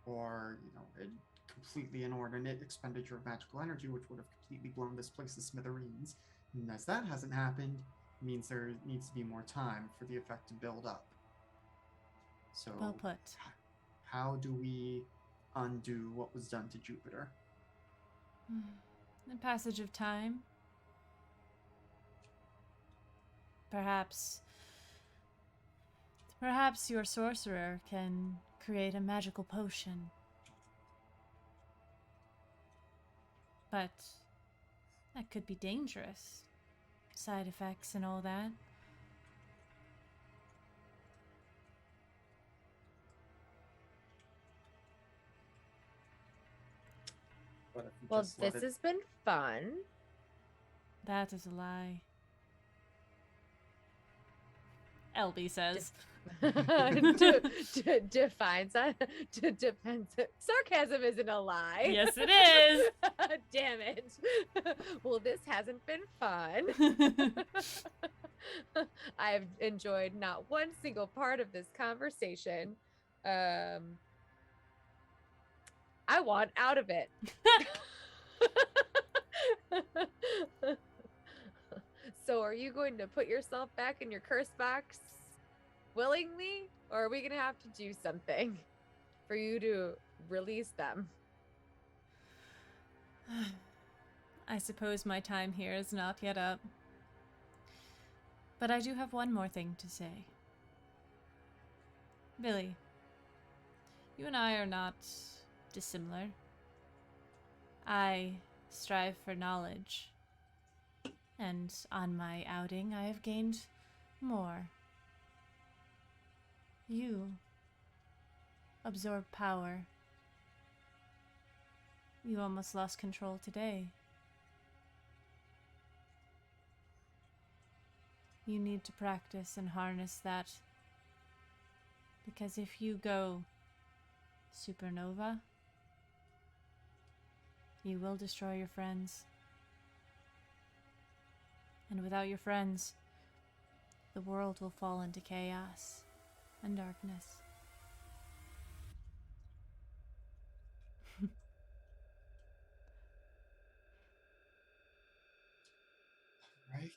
or a completely inordinate expenditure of magical energy, which would have completely blown this place to smithereens. And as that hasn't happened, it means there needs to be more time for the effect to build up. So, Well put. how do we undo what was done to Jupiter? The passage of time. Perhaps your sorcerer can create a magical potion. But that could be dangerous. Side effects and all that. What if we Well, just let this it... has been fun. That is a lie. LB says. Defines depends. Sarcasm isn't a lie. Yes, it is. Damn it. Well, this hasn't been fun. I've enjoyed not one single part of this conversation. I want out of it. So are you going to put yourself back in your curse box willingly, or are we going to have to do something for you to release them? I suppose my time here is not yet up. But I do have one more thing to say. Billy, you and I are not dissimilar. I strive for knowledge. And on my outing, I have gained more. You absorb power. You almost lost control today. You need to practice and harness that. Because if you go supernova, you will destroy your friends. And without your friends, the world will fall into chaos and darkness. Right.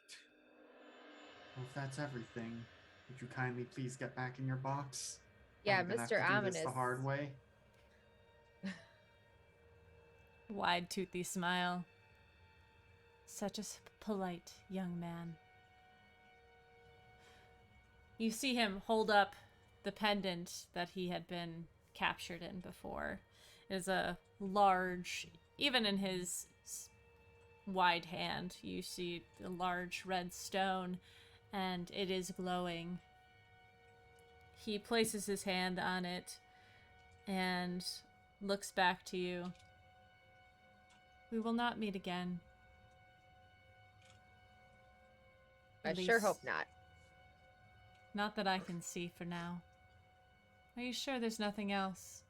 Well, if that's everything, would you kindly please get back in your box? Yeah, I'm gonna have Mr. to do this the Ominous. hard way. Wide, toothy smile. Such a polite young man. You see him hold up the pendant that he had been captured in before. It is a large, even in his wide hand, you see a large red stone, and it is glowing. He places his hand on it and looks back to you. We will not meet again. I At sure least, hope not. not that I can see for now. Are you sure there's nothing else?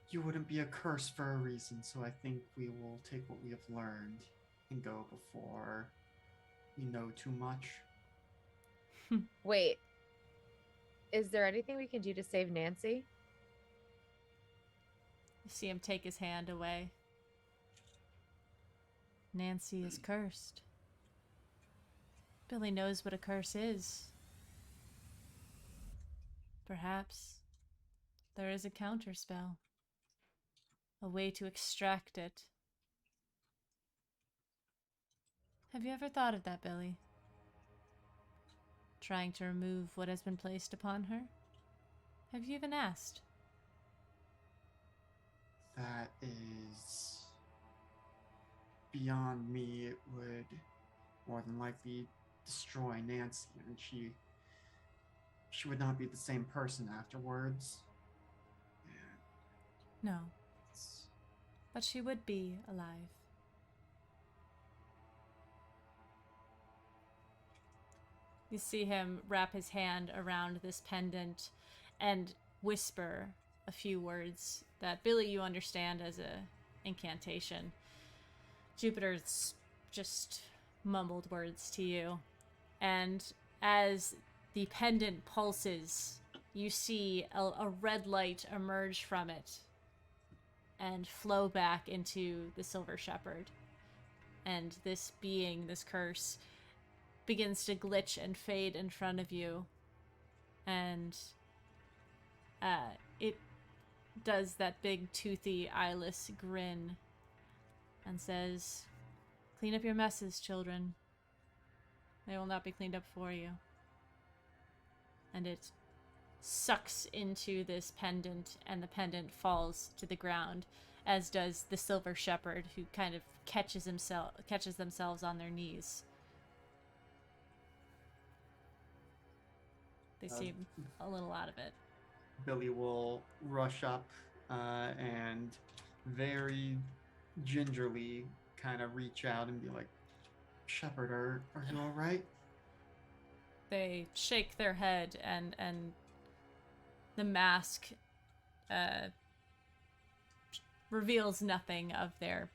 You wouldn't be a curse for a reason, so I think we will take what we have learned and go before we know too much. Wait, is there anything we can do to save Nancy? You see him take his hand away. Nancy is cursed. Billy knows what a curse is. Perhaps there is a counterspell. A way to extract it. Have you ever thought of that, Billy? Trying to remove what has been placed upon her? Have you even asked? That is beyond me. It would more than likely destroy Nancy, and she would not be the same person afterwards. And No, it's- but she would be alive. You see him wrap his hand around this pendant and whisper a few words that Billy you understand as a incantation. Jupiter's just mumbled words to you. And as the pendant pulses, you see a red light emerge from it and flow back into the Silver Shepherd. And this being, this curse, begins to glitch and fade in front of you. And it does that big toothy eyeless grin and says, "Clean up your messes, children. They will not be cleaned up for you." And it sucks into this pendant, and the pendant falls to the ground, as does the Silver Shepherd, who kind of catches themselves on their knees. They seem a little out of it. Billy will rush up and very gingerly kind of reach out and be like, "Shepherd, are you all right?" They shake their head, and the mask reveals nothing of their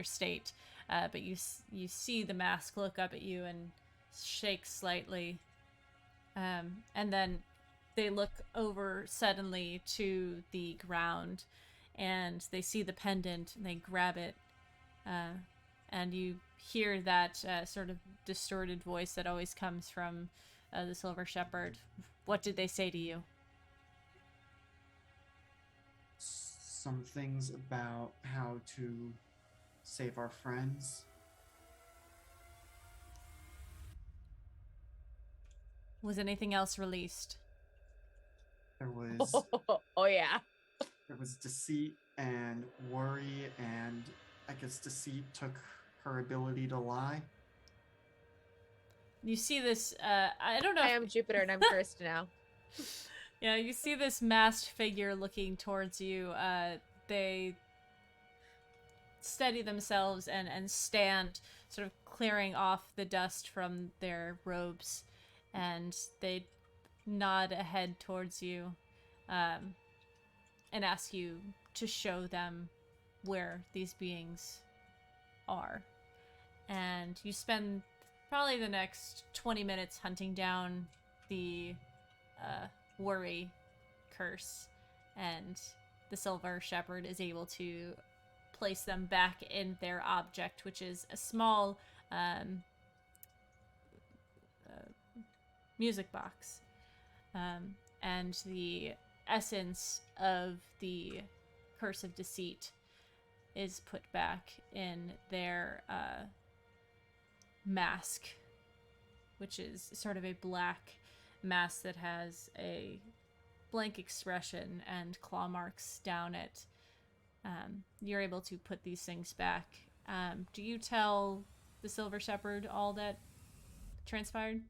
state. But you see the mask look up at you and shake slightly, and then they look over suddenly to the ground, and they see the pendant, and they grab it, and you hear that sort of distorted voice that always comes from the Silver Shepherd. What did they say to you? Some things about how to save our friends. Was anything else released? There was Oh yeah. there was deceit and worry, and I guess deceit took her ability to lie. You see this, I don't know I if- am Jupiter and I'm cursed now. Yeah, you see this masked figure looking towards you. They steady themselves and stand, sort of clearing off the dust from their robes, and they nod ahead towards you, and ask you to show them where these beings are. And you spend probably the next 20 minutes hunting down the worry curse, and the Silver Shepherd is able to place them back in their object, which is a small music box. And the essence of the Curse of Deceit is put back in their mask, which is sort of a black mask that has a blank expression and claw marks down it. You're able to put these things back. Do you tell the Silver Shepherd all that transpired?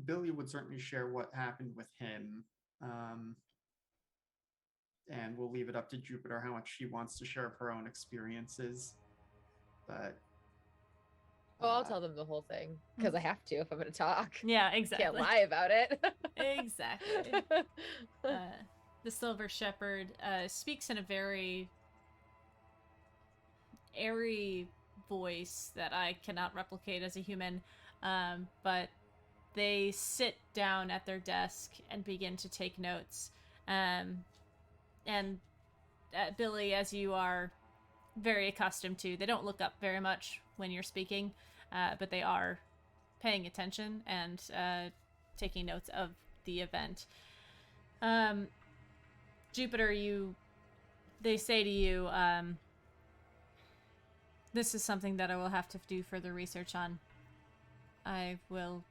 Billy would certainly share what happened with him. And we'll leave it up to Jupiter how much she wants to share of her own experiences. But Oh, I'll tell them the whole thing because I have to if I'm going to talk. Yeah, exactly. Can't lie about it. Exactly. The Silver Shepherd speaks in a very airy voice that I cannot replicate as a human, but they sit down at their desk and begin to take notes. And Billy, as you are very accustomed to, they don't look up very much when you're speaking, but they are paying attention and taking notes of the event. Jupiter, they say to you, this is something that I will have to do further research on. I will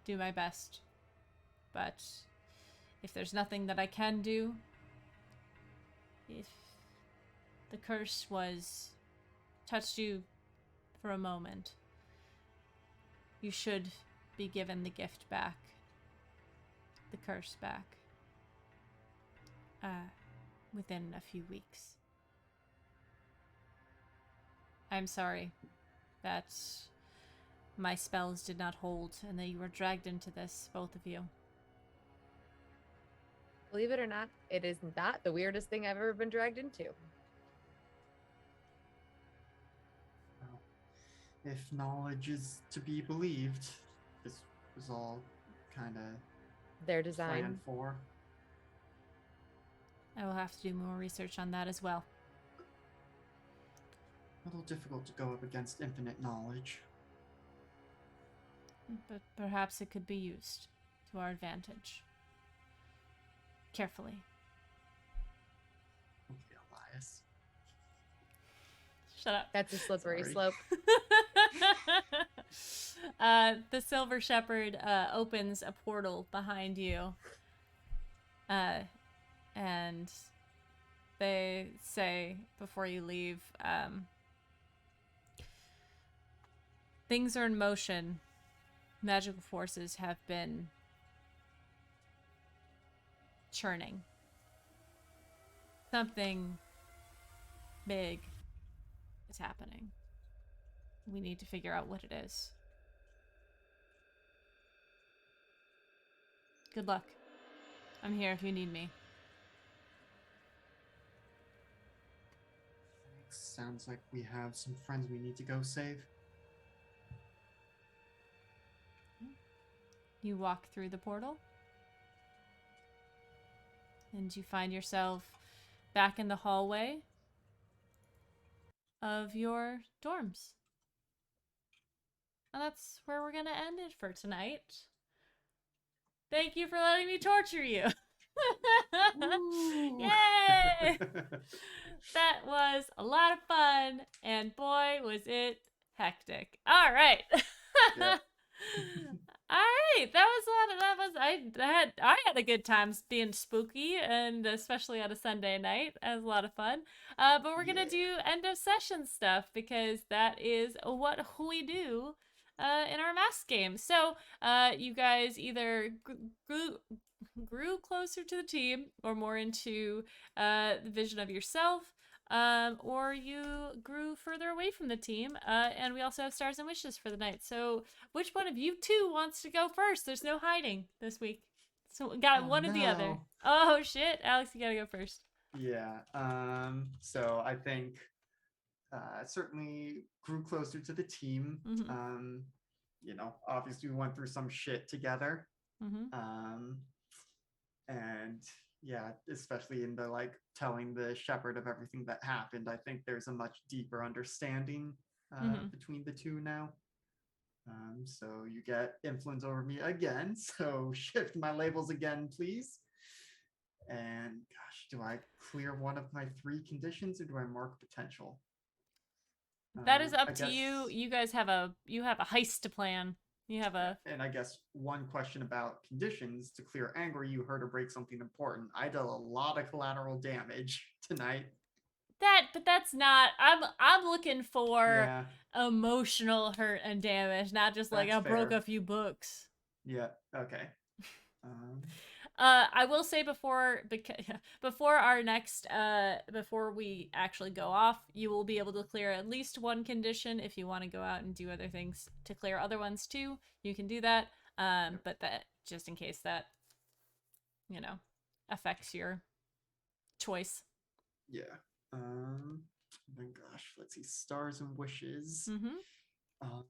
do my best, but if there's nothing that I can do, if the curse touched you for a moment, you should be given the gift back, the curse back, within a few weeks. I'm sorry that my spells did not hold and that you were dragged into this, both of you. Believe it or not, it is not the weirdest thing I've ever been dragged into. Well, if knowledge is to be believed, this was all kind of Their design. planned for. I will have to do more research on that as well. A little difficult to go up against infinite knowledge. But perhaps it could be used to our advantage. Carefully. Okay, Elias. Shut up. That's a slippery Sorry. slope. The Silver Shepherd opens a portal behind you. And they say before you leave, things are in motion. Magical forces have been churning. Something big is happening. We need to figure out what it is. Good luck. I'm here if you need me. Sounds like we have some friends we need to go save. You walk through the portal, and you find yourself back in the hallway of your dorms. And that's where we're going to end it for tonight. Thank you for letting me torture you. Yay! That was a lot of fun, and boy, was it hectic. All right. Yep. All right, I had a good time being spooky, and especially on a Sunday night. It was a lot of fun. But we're gonna do end of session stuff because that is what we do in our mask game. So you guys either grew closer to the team or more into the vision of yourself, or you grew further away from the team. And we also have stars and wishes for the night. So which one of you two wants to go first? There's no hiding this week. So we got one or the other. no. Oh shit, Alex, you gotta go first. Yeah. So I think certainly grew closer to the team. Mhm. Obviously we went through some shit together. Mhm. Um, and yeah, especially in the like telling the shepherd of everything that happened, I think there's a much deeper understanding Mhm. between the two now. So you get influence over me again. So shift my labels again, please. And gosh, do I clear one of my 3 conditions or do I mark potential? That is I up to guess, you. You guys have a heist to plan. You have yeah. a And I guess one question about conditions to clear anger, you hurt or break something important. I did a lot of collateral damage tonight. but that's not. I'm looking for Yeah, emotional hurt and damage, not just like that's I broke fair. a few books. Yeah, okay. Um, I will say before our next before we actually go off, you will be able to clear at least one condition. If you want to go out and do other things to clear other ones too, you can do that. yep, But that just in case that you know affects your choice. yeah. Um, then gosh, let's see. Stars and wishes. Mm-hmm. Um,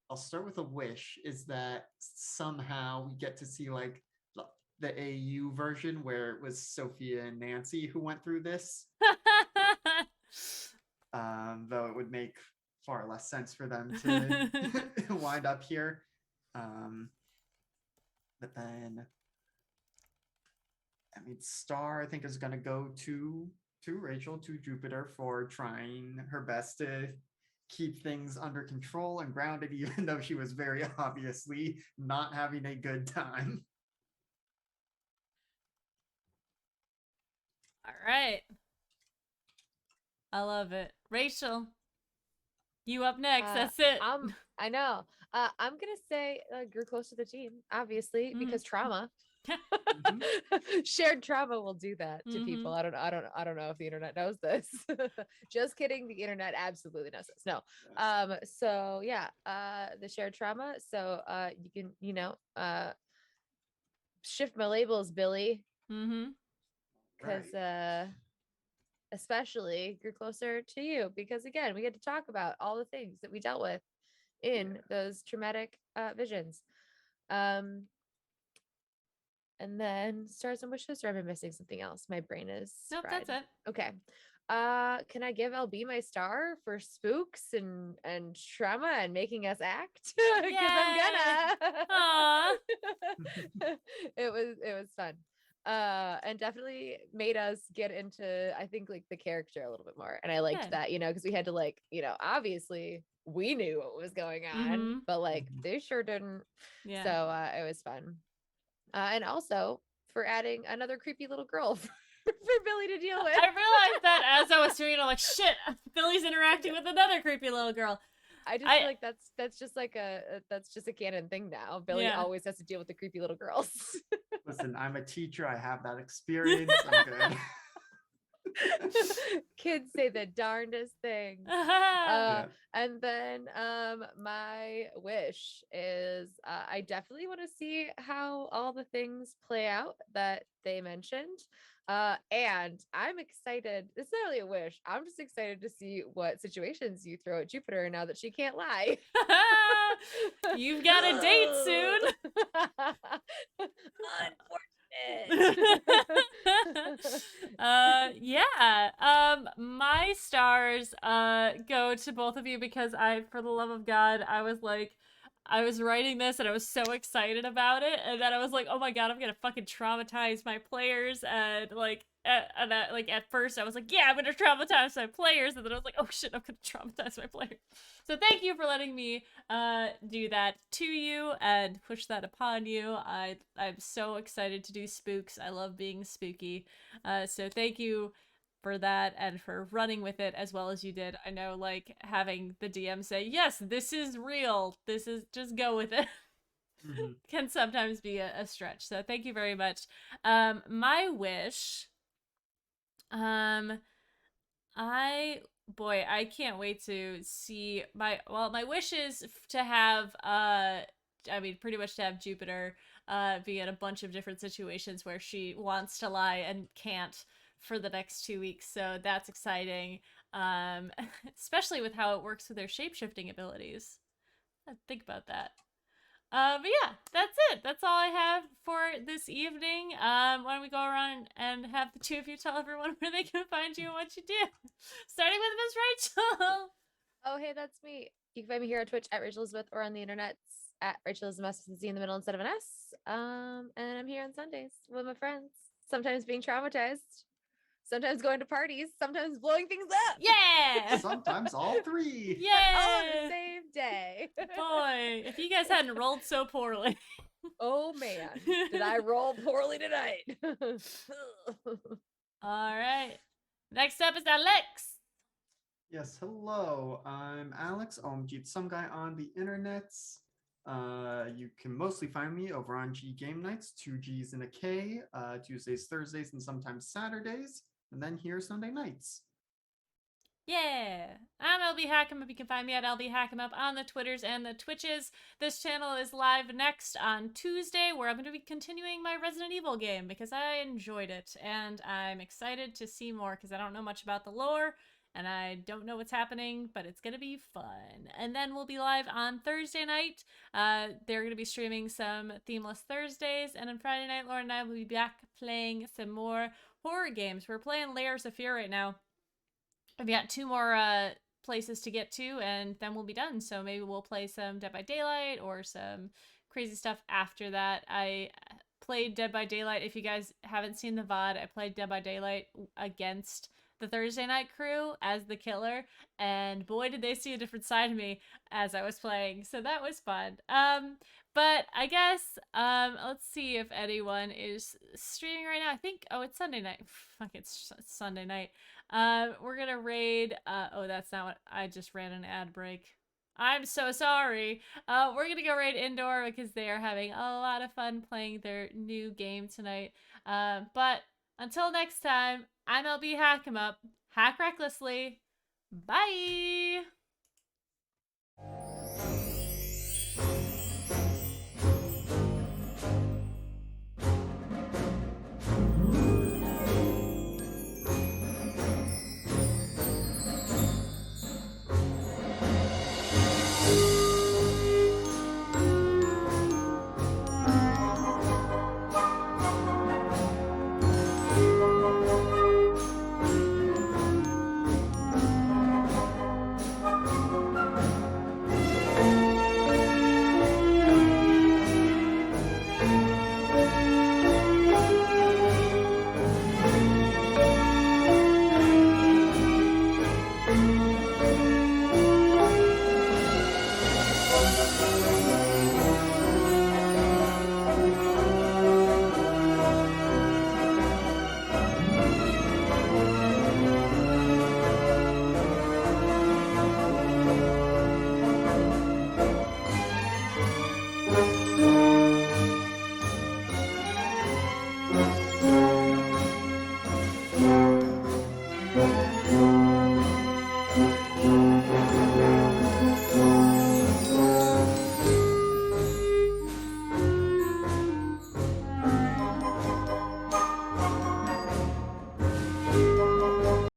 I'll start with a wish is that somehow we get to see like the AU version where it was Sophia and Nancy who went through this. Though it would make far less sense for them to wind up here. Um, but then, I mean, Star I think is going to go to Rachel, to Jupiter for trying her best to keep things under control and grounded, even though she was very obviously not having a good time. All right. I love it. Rachel, you up next. Uh, That's it. I know. I'm gonna say grew close to the team, obviously, Mhm. because trauma. Mhm. Shared trauma will do that to people. Mhm. I don't know if the internet knows this. Just kidding. The internet absolutely knows this. No. Yes. So yeah, the shared trauma. So you can, shift my labels, Billy, Mhm. because Right. especially grew closer to you because again, we get to talk about all the things that we dealt with in Yeah. those traumatic visions. Um, and then stars and wishes, or am I missing something else? My brain is Nope, fried. that's it. Okay. Can I give LB my star for spooks and trauma and making us act? Because I'm Yay! gonna. Aw. It was fun. And definitely made us get into, I think, like the character a little bit more. And I liked Good. that, because we had to like, obviously we knew what was going on, Mhm. but like Mhm. they sure didn't. So Yeah. it was fun. And also for adding another creepy little girl for Billy to deal with. I realized that as I was doing it, I'm like, shit, Billy's interacting with another creepy little girl. I just feel I like that's just like that's just a canon thing now. Billy yeah. always has to deal with the creepy little girls. Listen, I'm a teacher. I have that experience. I'm good. Kids say the darndest things. Uh-huh. Yeah. And then my wish is I definitely want to see how all the things play out that they mentioned. And I'm excited. It's not really a wish. I'm just excited to see what situations you throw at Jupiter now that she can't lie. You've got a date soon. Unfortunate. Yeah. My stars go to both of you because for the love of God, I was writing this and I was so excited about it, and then I was like, oh my God, I'm gonna fucking traumatize my players, and at first I was like, yeah, I'm gonna traumatize my players, and then I was like, oh shit, I'm gonna traumatize my players. So thank you for letting me do that to you and push that upon you. I'm so excited to do spooks. I love being spooky. So thank you for that and for running with it as well as you did. I know like having the DM say, yes, this is real. This is just go with it. Mhm. Can sometimes be a stretch. So thank you very much. My wish, um, I can't wait to see my wish is to have I mean, pretty much to have Jupiter be in a bunch of different situations where she wants to lie and can't for the next 2 weeks. So that's exciting, especially with how it works with her shape-shifting abilities. Think about that. But yeah, that's it. That's all I have for this evening. Why don't we go around and have the two of you tell everyone where they can find you and what you do? Starting with Miss Rachel. Oh, hey, that's me. You can find me here on Twitch at Rachel Elizabeth or on the internet at Rachel Elizabeth with a Z in the middle instead of an S. And I'm here on Sundays with my friends, sometimes being traumatized, sometimes going to parties, sometimes blowing things up. Yeah. Sometimes all three. All on the Yeah. same day. Boy, if you guys hadn't rolled so poorly. Oh man, did I roll poorly tonight? All right. Next up is Alex. Yes, hello. I'm Alex, OMG Some Guy on the internets. You can mostly find me over on G Game Nights, 2 G's and a K, Tuesdays, Thursdays, and sometimes Saturdays, and then here Sunday nights. Yeah, I'm LB Hackemup. You can find me at LB Hackemup on the Twitters and the Twitches. This channel is live next on Tuesday, where I'm going to be continuing my Resident Evil game because I enjoyed it, and I'm excited to see more because I don't know much about the lore, and I don't know what's happening, but it's going to be fun. And then we'll be live on Thursday night. They're going to be streaming some Themeless Thursdays, and on Friday night, Lauren and I will be back playing some more horror games. We're playing Layers of Fear right now. We've got 2 more places to get to, and then we'll be done. So maybe we'll play some Dead by Daylight or some crazy stuff after that. I played Dead by Daylight. If you guys haven't seen the VOD, I played Dead by Daylight against the Thursday night crew as the killer, and boy did they see a different side of me as I was playing, so that was fun. But I guess let's see if anyone is streaming right now. I think, oh, it's Sunday night. Fuck, it's Sunday night. We're gonna raid oh, that's not what I just ran an ad break. I'm so sorry. We're gonna go raid Indoor because they are having a lot of fun playing their new game tonight. But until next time, I'm LB Hackemup. Hack recklessly. Bye.